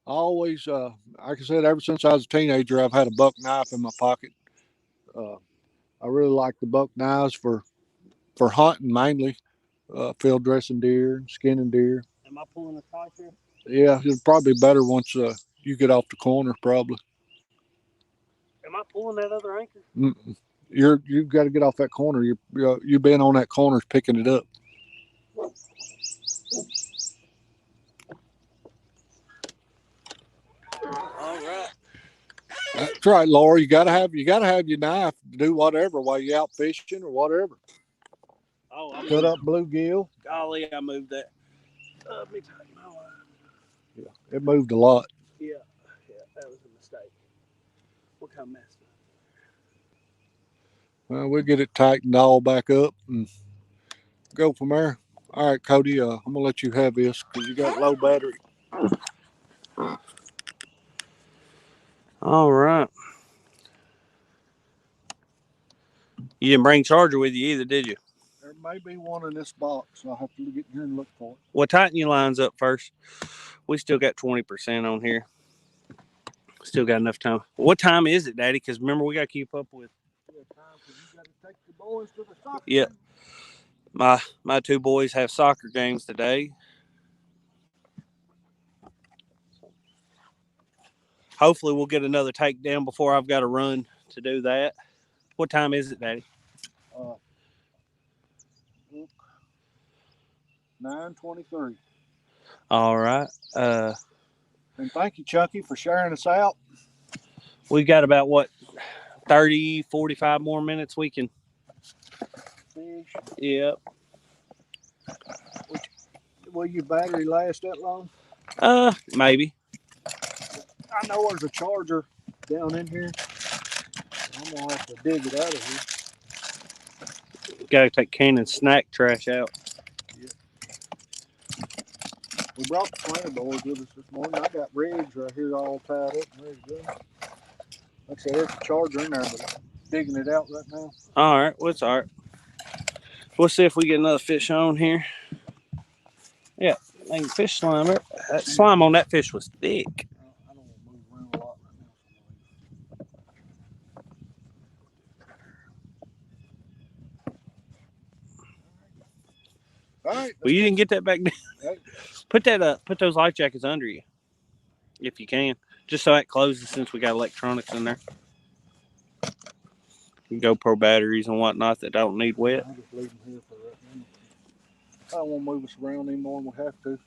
I always, like I said, ever since I was a teenager, I've had a buck knife in my pocket. I really like the buck knives for hunting mainly, field dressing deer, skinning deer. Am I pulling a tight here? Yeah, it's probably better once you get off the corner, probably. Am I pulling that other anchor? You've got to get off that corner. You've been on that corner picking it up. All right. That's right, Laura. You gotta have your knife to do whatever while you're out fishing or whatever. Oh, I cut up bluegill. Golly, I moved that. Let me tighten my line. Yeah, it moved a lot. Yeah, that was a mistake. What kind of mess? Well, we'll get it tightened all back up and go from there. All right, Cody. I'm gonna let you have this because you got low battery. All right. You didn't bring charger with you either, did you? There may be one in this box. I'll have to get in here and look for it. Well, tighten your lines up first. We still got 20% on here. Still got enough time. What time is it, Daddy? Because remember, we got to keep up with. Yeah, time because you got to take the boys to the soccer Yeah. game. My two boys have soccer games today. Hopefully, we'll get another takedown before I've got to run to do that. What time is it, Daddy? 9:23. All right. And thank you, Chucky, for sharing us out. We've got about, 30, 45 more minutes we can Fish. Yep. Will your battery last that long? Maybe. I know there's a charger down in here. I'm going to have to dig it out of here. Got to take Cannon's snack trash out. Yep. We brought the planter boards with us this morning. I got rigs right here all tied up and ready to go. Like I said, there's a charger in there, but I'm digging it out right now. All right. Well, it's all right. We'll see if we get another fish on here. Yeah, like fish slime. That slime on that fish was thick. I don't want to move around a lot right now. All right. Well, you didn't get that back down. Hey. Put those life jackets under you, if you can, just so that closes since we got electronics in there. GoPro batteries and whatnot that don't need wet. I'll just leave them here for right now. I don't want to move us around anymore than we have to.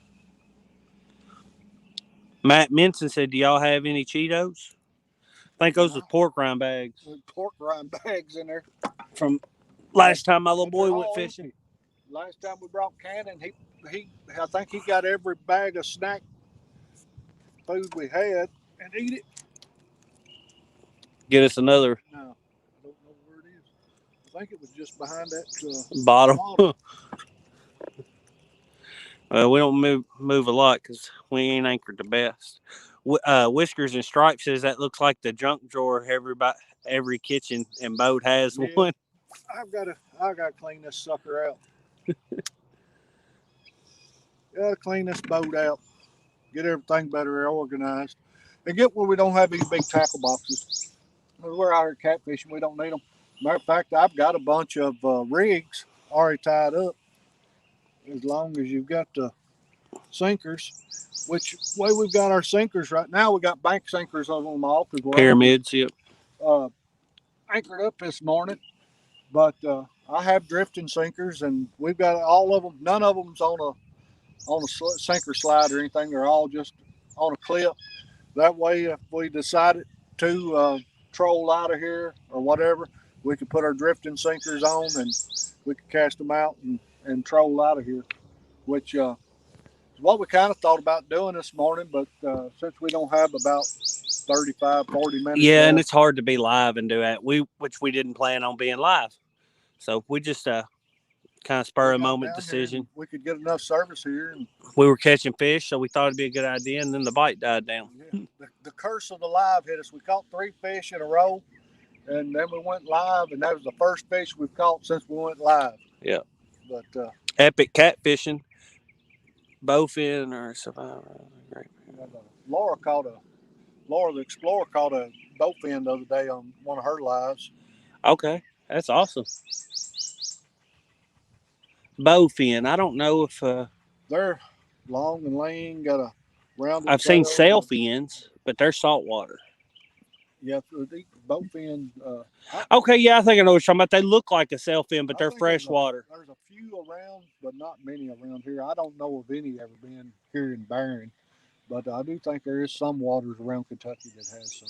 Matt Minson said, "Do y'all have any Cheetos?" I think those was pork rind bags. There's pork rind bags in there From last time my little boy went fishing. Last time we brought Cannon, I think he got every bag of snack food we had and eat it. Get us another No, I don't know where it is. I think it was just behind that bottle. bottle. We don't move a lot because we ain't anchored the best. Whiskers and Stripes says that looks like the junk drawer every kitchen and boat has Yeah, one. I gotta clean this sucker out. Gotta clean this boat out. Get everything better organized, and get where we don't have these big tackle boxes. We're out here catfishing. We don't need them. Matter of fact, I've got a bunch of rigs already tied up. As long as you've got the sinkers, which way we've got our sinkers right now, we got bank sinkers on them all because we're Pyramids, yep. uh, anchored up this morning. But I have drifting sinkers, and we've got all of them. None of them's on a sinker slide or anything. They're all just on a clip. That way, if we decided to troll out of here or whatever, we could put our drifting sinkers on and we could cast them out and troll out of here, which is what we kind of thought about doing this morning. But since we don't have about 35, 40 minutes Yeah, left, and it's hard to be live and do that. Which we didn't plan on being live. So we just kind of spur of the moment decision. We could get enough service here. And we were catching fish, so we thought it'd be a good idea, and then the bite died down. Yeah, the curse of the live hit us. We caught 3 fish in a row, and then we went live, and that was the first fish we've caught since we went live. Yeah. But epic catfishing, bowfin or survivor. Laura the Explorer caught a bowfin the other day on one of her lives. Okay, that's awesome. Bowfin. I don't know if they're long and lean, got a rounded. I've seen sail fins, but they're saltwater. Yeah, the bowfin. Okay, yeah, I think I know what you're talking about. They look like a sailfin, but they're freshwater. There's a few around, but not many around here. I don't know of any ever been here in Barren, but I do think there is some waters around Kentucky that has some.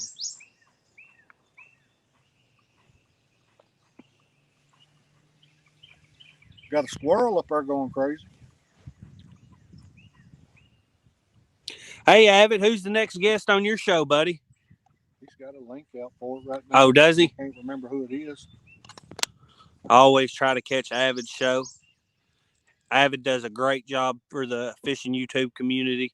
Got a squirrel up there going crazy. Hey, Avid, who's the next guest on your show, buddy? He's got a link out for it right now. Oh, does he? I can't remember who it is. I always try to catch Avid's show. Avid does a great job for the fishing YouTube community.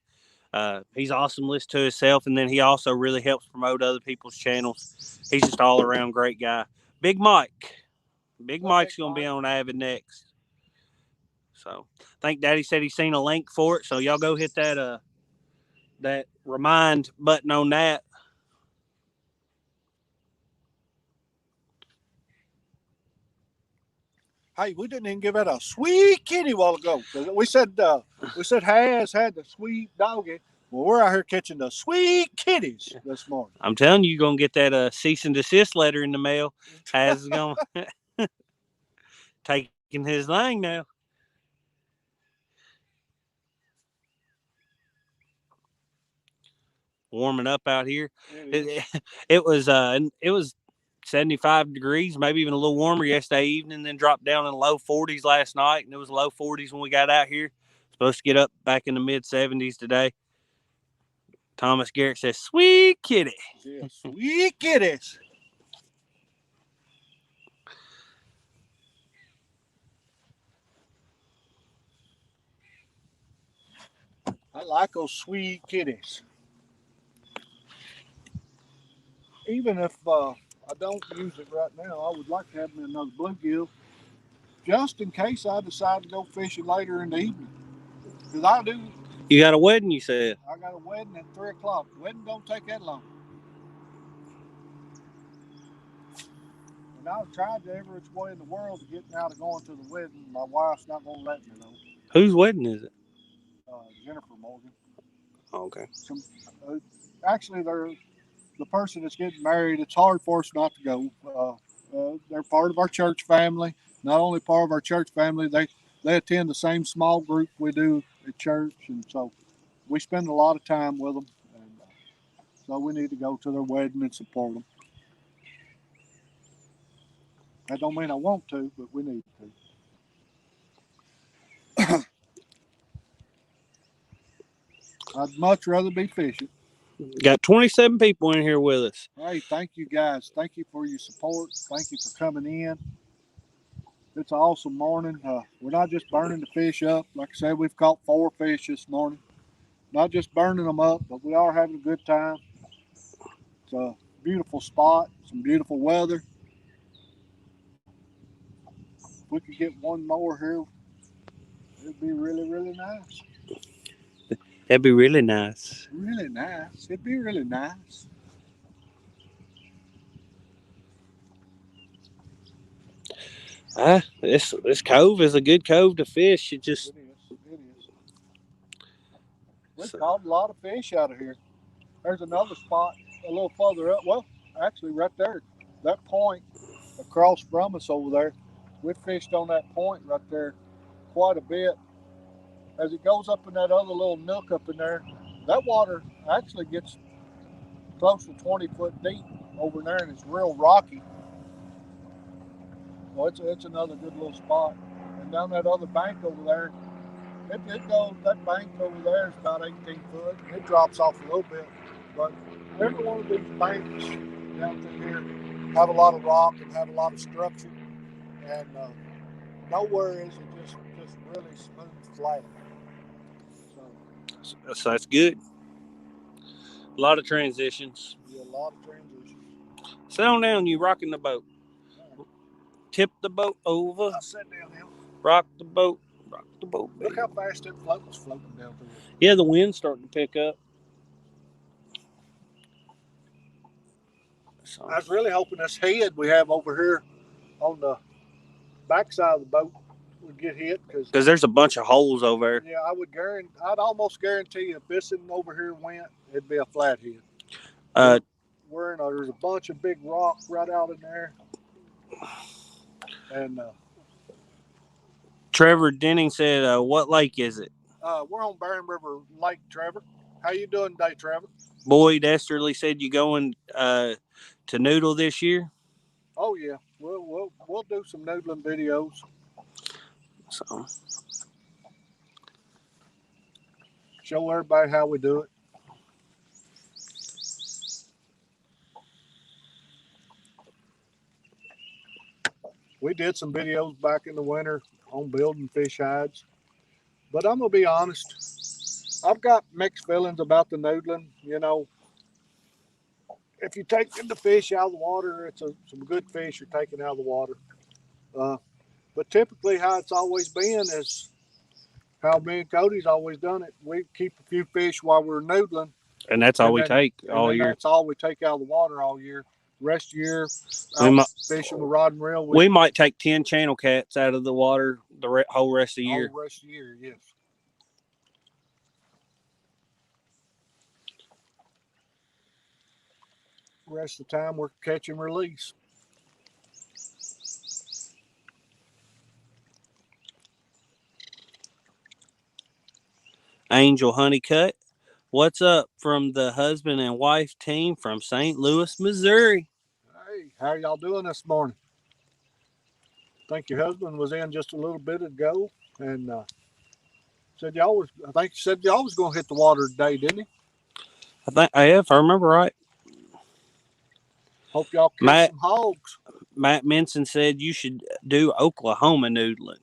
He's awesome to listen to himself, and then he also really helps promote other people's channels. He's just all around great guy. Big Mike. Big Mike's going to be on Avid next. So I think Daddy said he's seen a link for it, so y'all go hit that remind button on that. Hey, we didn't even give it a sweet kitty a while ago. We said has had the sweet doggy. Well, we're out here catching the sweet kitties this morning. I'm telling you, you're going to get that cease and desist letter in the mail. Has is going taking his thing now. Warming up out here. It was 75 degrees, maybe even a little warmer yesterday evening, then dropped down in the low 40s last night, and it was low 40s when we got out here. Supposed to get up back in the mid 70s today. Thomas Garrett says, "Sweet kitty." Yeah, sweet kitties. I like those sweet kitties. Even if I don't use it right now, I would like to have me another bluegill, just in case I decide to go fishing later in the evening. Because I do. You got a wedding, you said? I got a wedding at 3 o'clock. Wedding don't take that long. And I've tried to every way in the world to get me out of going to the wedding. My wife's not going to let me, though. Whose wedding is it? Jennifer Morgan. Oh, okay. Actually, they're the person that's getting married. It's hard for us not to go. They're part of our church family. Not only part of our church family, they attend the same small group we do at church, and so we spend a lot of time with them. And so we need to go to their wedding and support them. That don't mean I want to, but we need to. I'd much rather be fishing. Got 27 people in here with us. Hey, thank you guys. Thank you for your support. Thank you for coming in. It's an awesome morning. We're not just burning the fish up. Like I said, we've caught 4 fish this morning. Not just burning them up, but we are having a good time. It's a beautiful spot, some beautiful weather. If we could get one more here, it'd be really, really nice. That'd be really nice. Really nice. It'd be really nice. This cove is a good cove to fish. It just It is. It is. We've caught a lot of fish out of here. There's another spot a little further up. Well, actually, right there, that point across from us over there. We fished on that point right there quite a bit. As it goes up in that other little nook up in there, that water actually gets close to 20 foot deep over there, and it's real rocky. So it's another good little spot. And down that other bank over there, it goes, that bank over there is about 18 foot, and it drops off a little bit. But every one of these banks down through here have a lot of rock and have a lot of structure, and nowhere is it just really smooth, flat. so that's good. A lot of transitions. Yeah, a lot of transitions. Sit on down, you rocking the boat. Tip the boat over. I sat down here. Rock the boat. Rock the boat. Baby. Look how fast that float was floating down through it. Yeah, the wind's starting to pick up. So. I was really hoping this head we have over here on the backside of the boat would get hit because there's a bunch of holes over there. Yeah, I'd almost guarantee if this thing over here went, it'd be a flathead. There's a bunch of big rock right out in there, and Trevor Denning said, "What lake is it?" We're on Barren River Lake, Trevor. How you doing today, Trevor? Boyd Esterly said you going to noodle this year. Oh yeah, we'll do some noodling videos. So show everybody how we do it. We did some videos back in the winter on building fish hides, but I'm gonna be honest. I've got mixed feelings about the noodling. You know, if you take the fish out of the water, it's some good fish you're taking out of the water. But typically, how it's always been is how me and Cody's always done it. We keep a few fish while we're noodling, and that's all we take all year. That's all we take out of the water all year. The rest of the year, fishing with rod and reel. We might take 10 channel cats out of the water the whole rest of the year. Whole rest of the year, yes. The rest of the time, we're catch and release. Angel Honeycutt, what's up from the husband and wife team from St. Louis, Missouri? Hey, how are y'all doing this morning? I think your husband was in just a little bit ago, and said y'all was. I think he said y'all was going to hit the water today, didn't he? If I remember right. Hope y'all catch some hogs. Matt Minson said you should do Oklahoma noodling.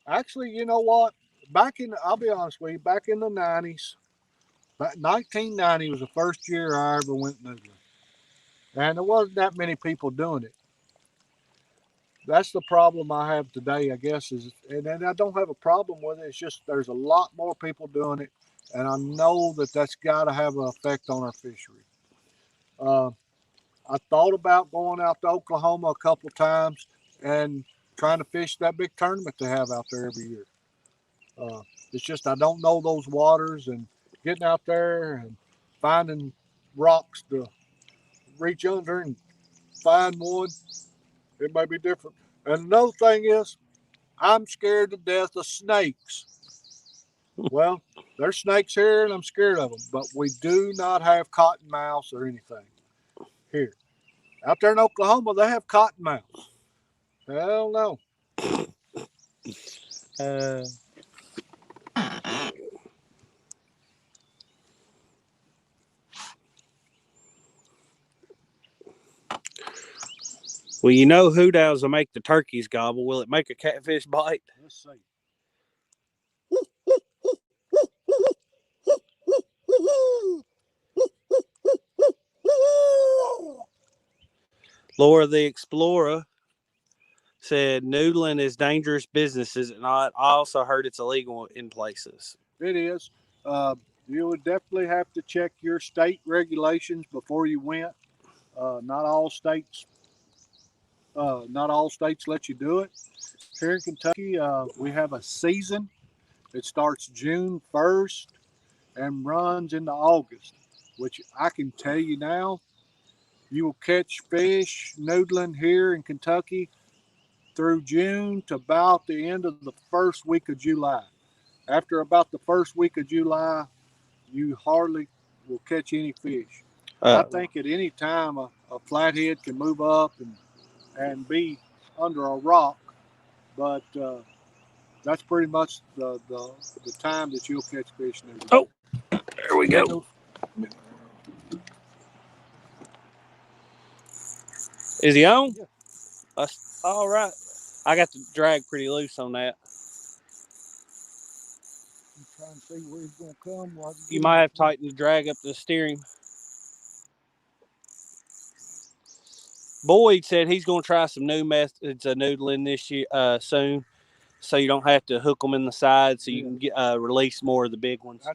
Actually, you know what? I'll be honest with you, back in the 90s, 1990 was the first year I ever went noodling. And there wasn't that many people doing it. That's the problem I have today, I guess, and I don't have a problem with it. It's just there's a lot more people doing it, and I know that's got to have an effect on our fishery. I thought about going out to Oklahoma a couple times and trying to fish that big tournament they have out there every year. It's just I don't know those waters, and getting out there and finding rocks to reach under and find one, it may be different. And another thing is, I'm scared to death of snakes. Well, there's snakes here, and I'm scared of them, but we do not have cottonmouths or anything here. Out there in Oklahoma, they have cottonmouths. Hell no. Well, you know hoot owls will make the turkeys gobble. Will it make a catfish bite? Let's see. Laura the Explorer said noodling is dangerous business, is it not? I also heard it's illegal in places. It is. You would definitely have to check your state regulations before you went. Not all states, not all states let you do it. Here in Kentucky, we have a season. It starts June 1st and runs into August, which I can tell you now, you will catch fish noodling here in Kentucky through June to about the end of the first week of July. After about the first week of July, you hardly will catch any fish. I think at any time a flathead can move up and be under a rock, but that's pretty much the time that you'll catch fish noodling. Oh, there we go. Is he on? Yeah. All right. I got the drag pretty loose on that. I'm trying to see where he's going to come. You might have to tighten the drag up the steering. Boyd said he's going to try some new methods of noodling this year soon, so you don't have to hook them in the side, so you can get release more of the big ones.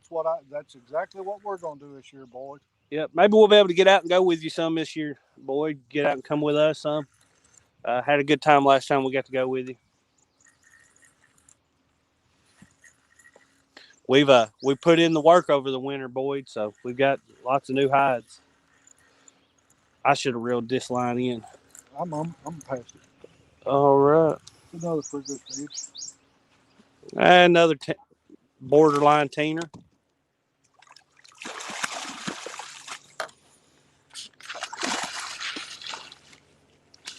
That's exactly what we're going to do this year, Boyd. Yep. Maybe we'll be able to get out and go with you some this year, Boyd. Get out and come with us some. Had a good time last time we got to go with you. We put in the work over the winter, Boyd, so we've got lots of new hides. I should have reeled this line in. I'm past it. All right. Another pretty good fish. Another borderline teener.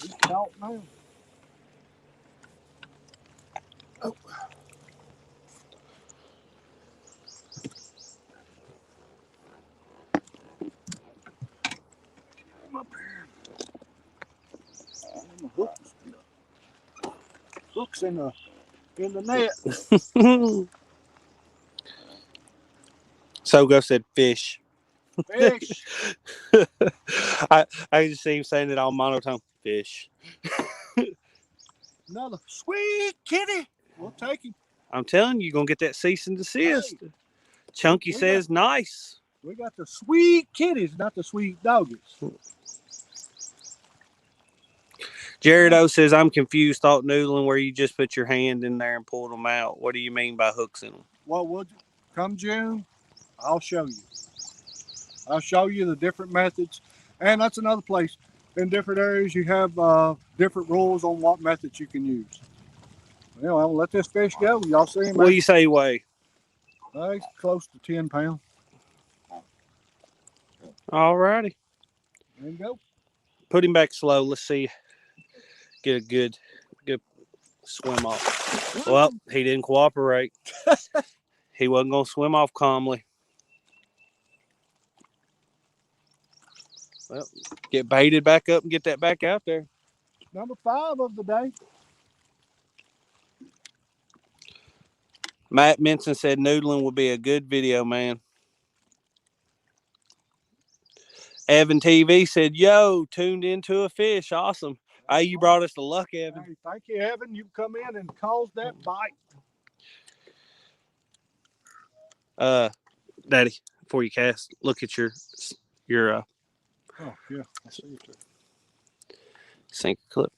He's caught now. Oh. I'm up here. Hooks in the net. Sogo said fish. Fish. I just see him saying it all monotone. Fish. Another sweet kitty. We'll take him. I'm telling you, you're going to get that cease and desist. Hey, Chunky says nice. We got the sweet kitties, not the sweet doggies. Jared O says, I'm confused. Thought noodling where you just put your hand in there and pulled them out. What do you mean by hooks in them? Well, come June, I'll show you. I'll show you the different methods. And that's another place. In different areas, you have different rules on what methods you can use. Anyway, I'll let this fish go. Y'all see him? What do you say he weigh? He's close to 10 pounds. All righty. There you go. Put him back slow. Let's see. Get a good swim off. Well, he didn't cooperate. He wasn't going to swim off calmly. Well, get baited back up and get that back out there. Number 5 of the day. Matt Minson said noodling would be a good video, man. Evan TV said, yo, tuned into a fish. Awesome. Hey, you brought us the luck, Evan. Hey, thank you, Evan. You come in and caused that bite. Daddy, before you cast, look at your oh, yeah, I see it too. Sink clip.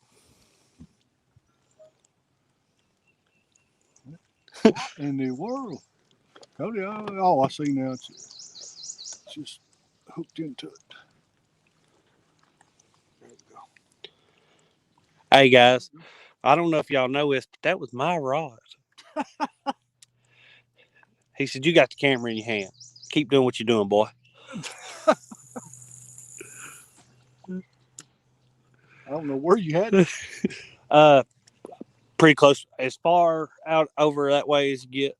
In the world. Cody, oh, I see now. It's just hooked into it. There you go. Hey, guys, I don't know if y'all know this, but that was my rod. He said, you got the camera in your hand. Keep doing what you're doing, boy. I don't know where you had it. Pretty close, as far out over that way as you get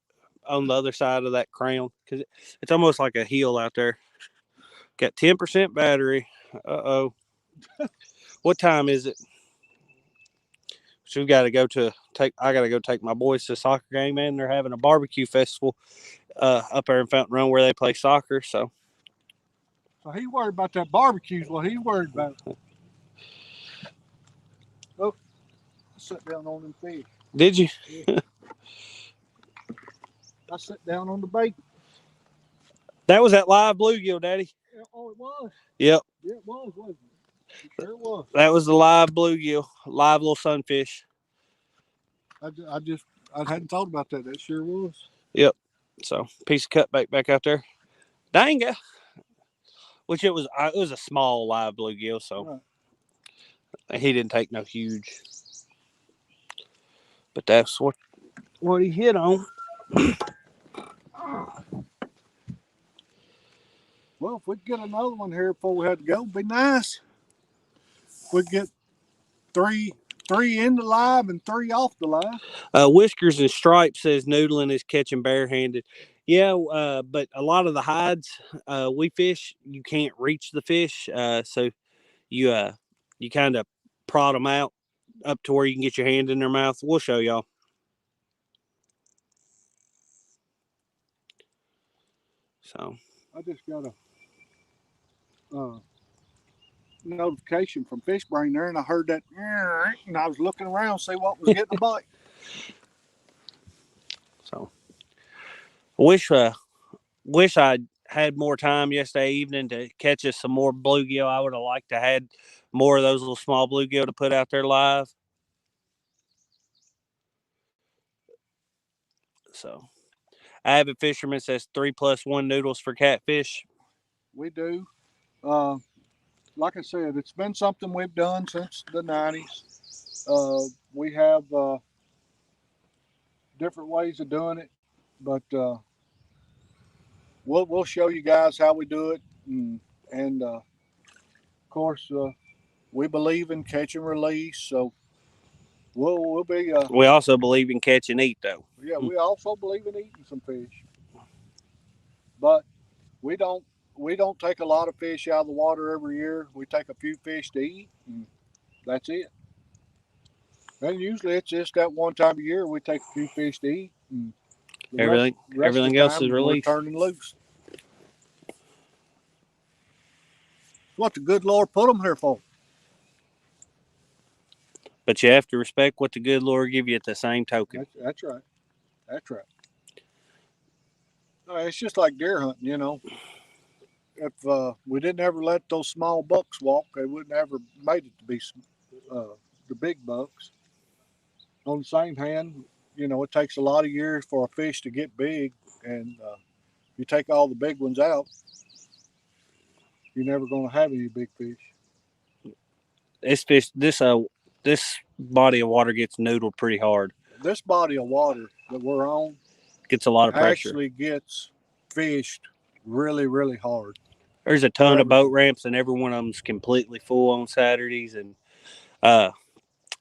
on the other side of that crown, because it's almost like a hill out there. Got 10% battery. Uh-oh. What time is it? So we got to go to I got to go take my boys to a soccer game, man. They're having a barbecue festival up there in Fountain Run where they play soccer. So he worried about that barbecue is what he's worried about. Oh, I sat down on them fish. did you? Yeah. I sat down on the bait. That was that live bluegill, Daddy. Oh, it was. Yep. Yeah, it was, wasn't it? It sure was. That was the live bluegill, live little sunfish. I hadn't thought about that. That sure was. Yep. So piece of cut bait back out there. Dang it. Which it was a small live bluegill, so right. He didn't take no huge. But that's what he hit on. Well, if we get another one here before we had to go, it'd be nice. If we get three in the live and 3 off the live. Whiskers and Stripes says noodling is catching barehanded. Yeah, but a lot of the hides we fish, you can't reach the fish, so you kind of prod them out up to where you can get your hand in their mouth. We'll show y'all. So I just got a notification from FishBrain there, and I heard that, and I was looking around to see what was getting a bite. So wish I had more time yesterday evening to catch us some more bluegill. I would have liked to had more of those little small bluegill to put out there live. So Avid Fisherman says 3+1 noodles for catfish. We do. Like I said, it's been something we've done since the 90s. We have different ways of doing it, but we'll show you guys how we do it, and of course we believe in catch and release, so we'll be. We also believe in catch and eat, though. Yeah, we also believe in eating some fish, but we don't take a lot of fish out of the water every year. We take a few fish to eat, and that's it. And usually it's just that one time of year we take a few fish to eat. And everything else is released. We're turning loose. What the good Lord put them here for? But you have to respect what the good Lord give you at the same token. That's right. That's right. It's just like deer hunting, you know. If we didn't ever let those small bucks walk, they wouldn't ever made it to be the big bucks. On the same hand, you know, it takes a lot of years for a fish to get big, and you take all the big ones out, you're never going to have any big fish. This body of water gets noodled pretty hard. This body of water that we're on gets a lot of pressure. Actually gets fished really, really hard. There's a ton of boat ramps, and every one of them's completely full on Saturdays, and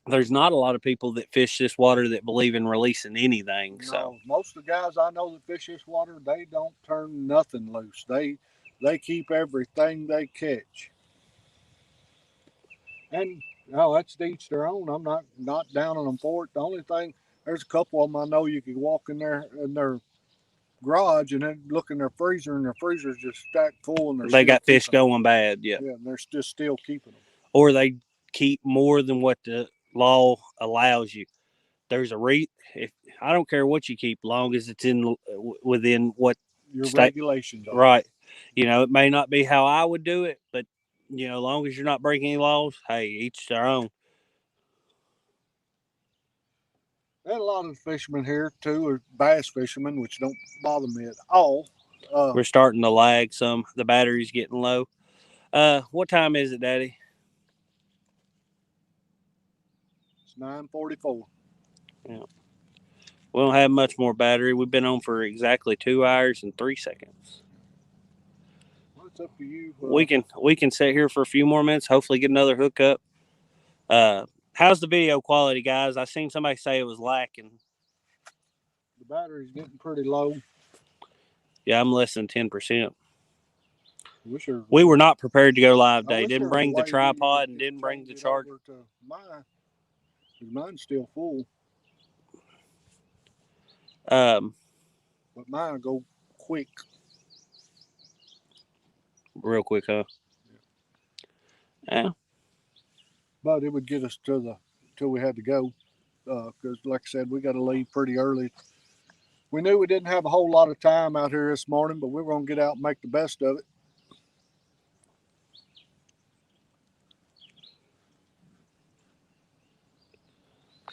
there's not a lot of people that fish this water that believe in releasing anything. No, so most of the guys I know that fish this water, they don't turn nothing loose. They keep everything they catch. And that's to each their own. I'm not down on them for it. The only thing, there's a couple of them I know you could walk in their garage and then look in their freezer, and their freezer's just stacked full, and they got fish going bad. Yeah, and they're just still keeping them. Or they keep more than what the law allows you. There's a if I don't care what you keep, long as it's within what your regulations are. Right. You know, it may not be how I would do it, but you know, long as you're not breaking any laws, hey, each their own. And a lot of the fishermen here too are bass fishermen, which don't bother me at all. We're starting to lag some. The battery's getting low. What time is it, Daddy? It's 9:44. Yeah. We don't have much more battery. We've been on for exactly 2 hours and 3 seconds. Well, it's up to you. We can sit here for a few more minutes. Hopefully, get another hookup. How's the video quality, guys? I seen somebody say it was lacking. The battery's getting pretty low. Yeah, I'm less than 10%. We were not prepared to go live today. Didn't bring the tripod and didn't bring the charger. Mine's still full, Um, but mine go quick. real quick, huh? Yeah. But it would get us to the till we had to go because, like I said, we got to leave pretty early. We knew we didn't have a whole lot of time out here this morning, but we were gonna get out and make the best of it.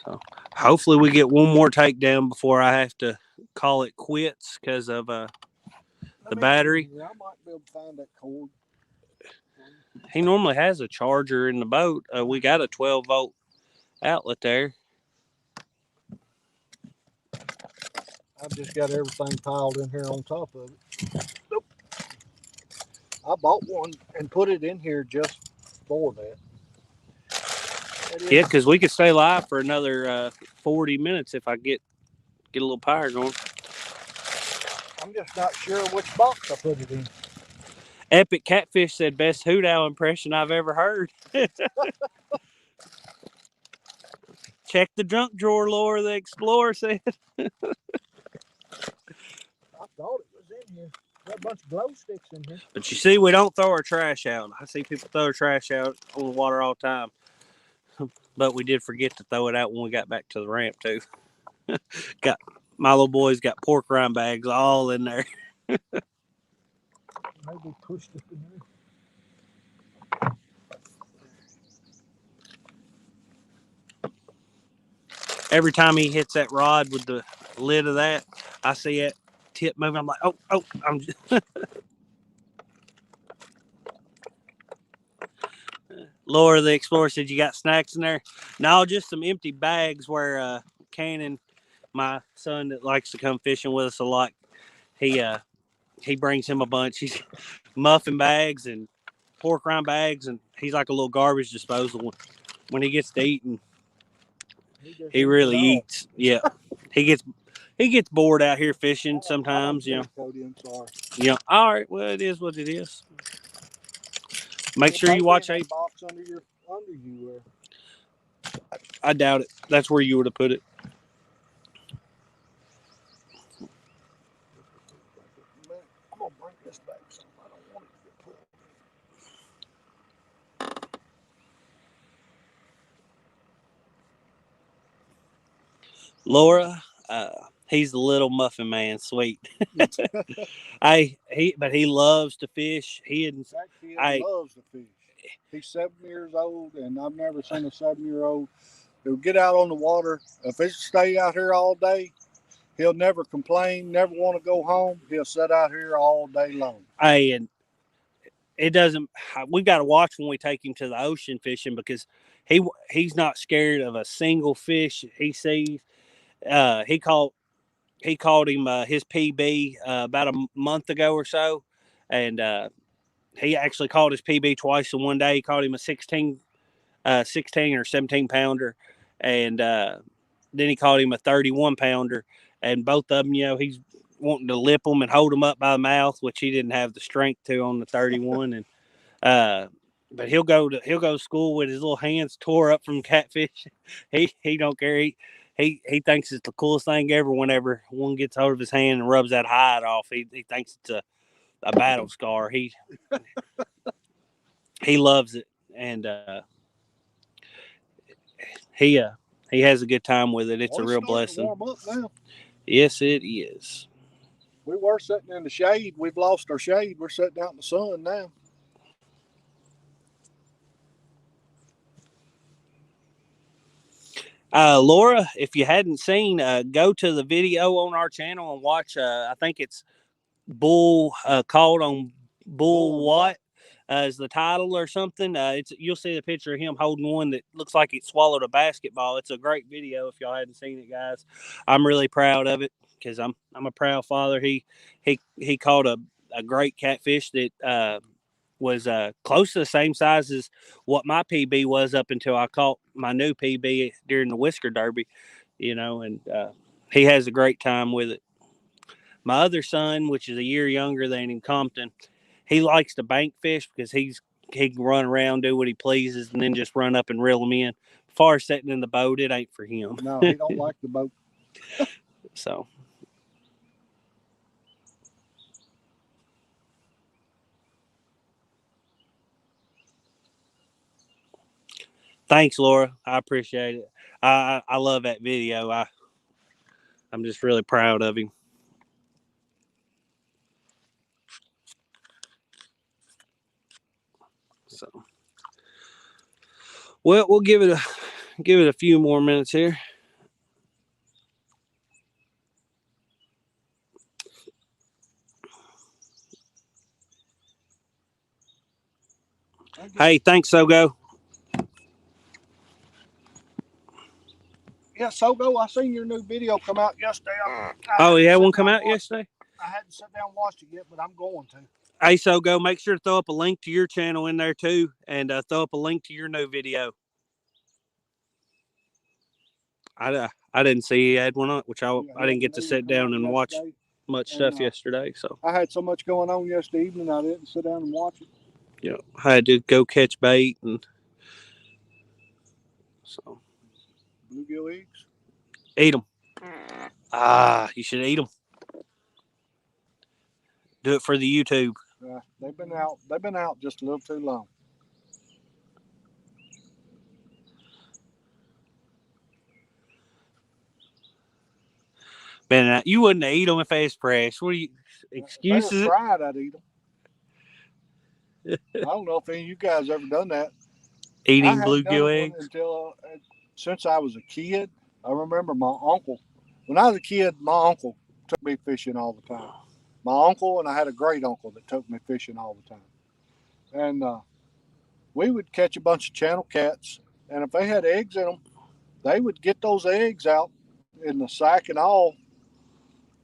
So hopefully we get one more takedown before I have to call it quits because of the battery. I might be able to find that cord. He normally has a charger in the boat. We got a 12-volt outlet there. I've just got everything piled in here on top of it. Nope. I bought one and put it in here just for that. Yeah, because we could stay live for another 40 minutes if I get a little power going. I'm just not sure which box I put it in. Epic Catfish said best hoot owl impression I've ever heard. Check the junk drawer, Laura the Explorer said. I thought it was in here. Got a bunch of glow sticks in here. But you see, we don't throw our trash out. I see people throw their trash out on the water all the time. But we did forget to throw it out when we got back to the ramp, too. Got my little boys got pork rind bags all in there. Maybe pushed it in there. Every time he hits that rod with the lid of that, I see that tip moving. I'm like, oh, I'm just... Laura the Explorer said, you got snacks in there? No, just some empty bags where Cannon, my son that likes to come fishing with us a lot, he brings him a bunch. He's muffin bags and pork rind bags, and he's like a little garbage disposal. When he gets to eating, he really eats. Yeah, he gets bored out here fishing sometimes. You know. Yeah. All right. Well, it is what it is. Make sure you watch a box under you. I doubt it. That's where you would have put it. I'm gonna bring this back some. I don't want it to get pulled. Laura, he's the little muffin man, sweet. But he loves to fish. That kid loves to fish. He's 7 years old, and I've never seen a 7-year-old who get out on the water. If he stay out here all day, he'll never complain, never want to go home. He'll sit out here all day long. And it doesn't. We've got to watch when we take him to the ocean fishing because he's not scared of a single fish he sees. He caught him his PB about a month ago or so, and he actually caught his PB twice in one day. He caught him a 16 or 17 pounder, and then he caught him a 31 pounder, and both of them, he's wanting to lip them and hold them up by the mouth, which he didn't have the strength to on the 31, and but he'll go to school with his little hands tore up from catfish. He don't care. He thinks it's the coolest thing ever. Whenever one gets hold of his hand and rubs that hide off, he thinks it's a battle scar. He loves it, and he has a good time with it. It's a real blessing. Warm up now. Yes, it is. We were sitting in the shade. We've lost our shade. We're sitting out in the sun now. Laura, if you hadn't seen, go to the video on our channel and watch. I think it's Bull called on Bull what is the title or something. You'll see the picture of him holding one that looks like it swallowed a basketball. It's a great video if y'all hadn't seen it, guys. I'm really proud of it because I'm a proud father. He caught a great catfish that was close to the same size as what my PB was up until I caught my new PB during the Whisker Derby, and he has a great time with it. My other son, which is a year younger than him, Compton, he likes to bank fish because he can run around, do what he pleases, and then just run up and reel them in. far as sitting in the boat, it ain't for him. No, he don't like the boat. So. Thanks, Laura. I appreciate it. I love that video. I'm just really proud of him. So, well, we'll give it a few more minutes here. Hey, thanks, Sogo. Yeah, Sogo, I seen your new video come out yesterday. Oh, yeah, one come out yesterday? I hadn't sat down and watched it yet, but I'm going to. Hey, Sogo, make sure to throw up a link to your channel in there, too, and throw up a link to your new video. I didn't see he had one on, which I didn't get to sit down and watch much stuff yesterday. So I had so much going on yesterday evening, I didn't sit down and watch it. Yeah, I had to go catch bait, and so bluegill eggs. Eat them. You should eat them. Do it for the YouTube. They've been out. They've been out just a little too long. You wouldn't eat them if they was fresh. What are you excuses? If they were fried, I'd eat them. I don't know if any of you guys ever done that. Eating bluegill eggs until since I was a kid. I remember my uncle. When I was a kid, my uncle took me fishing all the time. My uncle, and I had a great uncle that took me fishing all the time. And we would catch a bunch of channel cats, and if they had eggs in them, they would get those eggs out in the sack and all,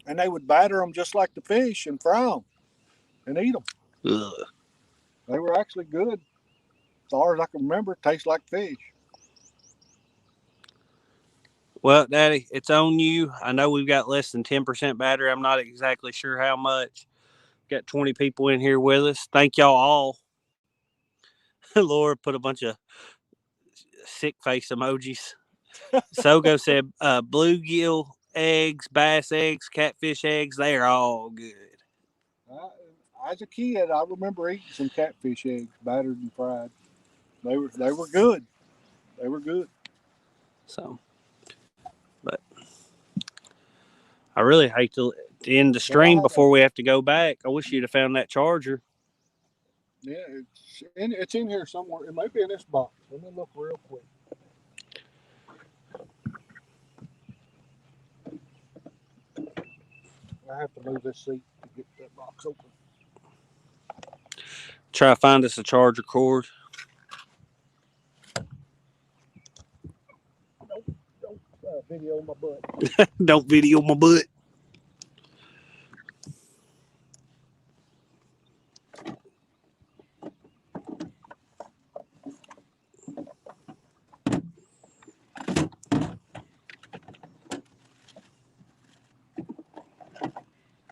and they would batter them just like the fish and fry them and eat them. Ugh. They were actually good. As far as I can remember, it tastes like fish. Well, Daddy, it's on you. I know we've got less than 10% battery. I'm not exactly sure how much. Got 20 people in here with us. Thank y'all all. Laura put a bunch of sick face emojis. Sogo said bluegill eggs, bass eggs, catfish eggs, they're all good. As a kid, I remember eating some catfish eggs, battered and fried. They were good. They were good. So, but I really hate to end the stream before we have to go back. I wish you'd have found that charger. Yeah, it's in here somewhere. It might be in this box. Let me look real quick. I have to move this seat to get that box open. Try to find us a charger cord. Don't video my butt. Don't video my butt.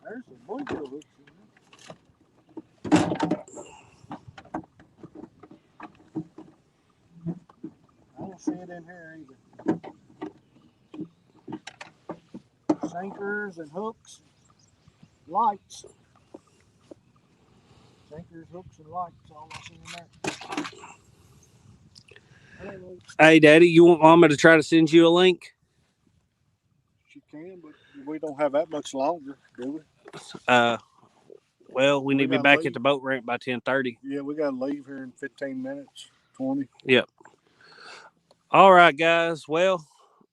There's some bluegill hooks in there. I don't see it in here either. Sinkers and hooks, lights. Sinkers, hooks, and lights. All I see in there. Hey, Daddy, you want Mama to try to send you a link? She can, but we don't have that much longer, do we? Well, we need to be back at the boat ramp by 10:30. Yeah, we got to leave here in 15 minutes, 20. Yep. All right, guys. Well,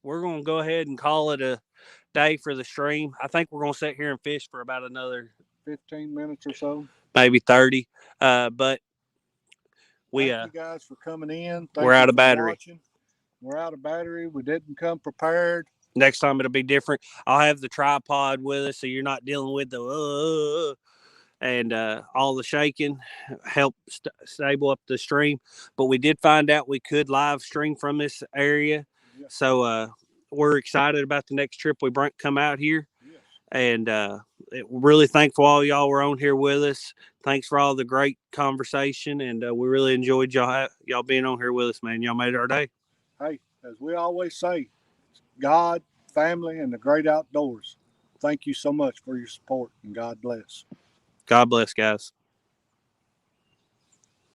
we're going to go ahead and call it a day for the stream. I think we're going to sit here and fish for about another 15 minutes or so. Maybe 30. But we thank you guys for coming in. We're out of battery. Watching. We're out of battery. We didn't come prepared. Next time it'll be different. I'll have the tripod with us, so you're not dealing with the and all the shaking. Help stable up the stream. But we did find out we could live stream from this area. Yes. So we're excited about the next trip we come out here. Yes. And really thankful all y'all were on here with us. Thanks for all the great conversation, and we really enjoyed y'all being on here with us, man. Y'all made our day. Hey, as we always say, God, family, and the great outdoors. Thank you so much for your support, and God bless. God bless, guys.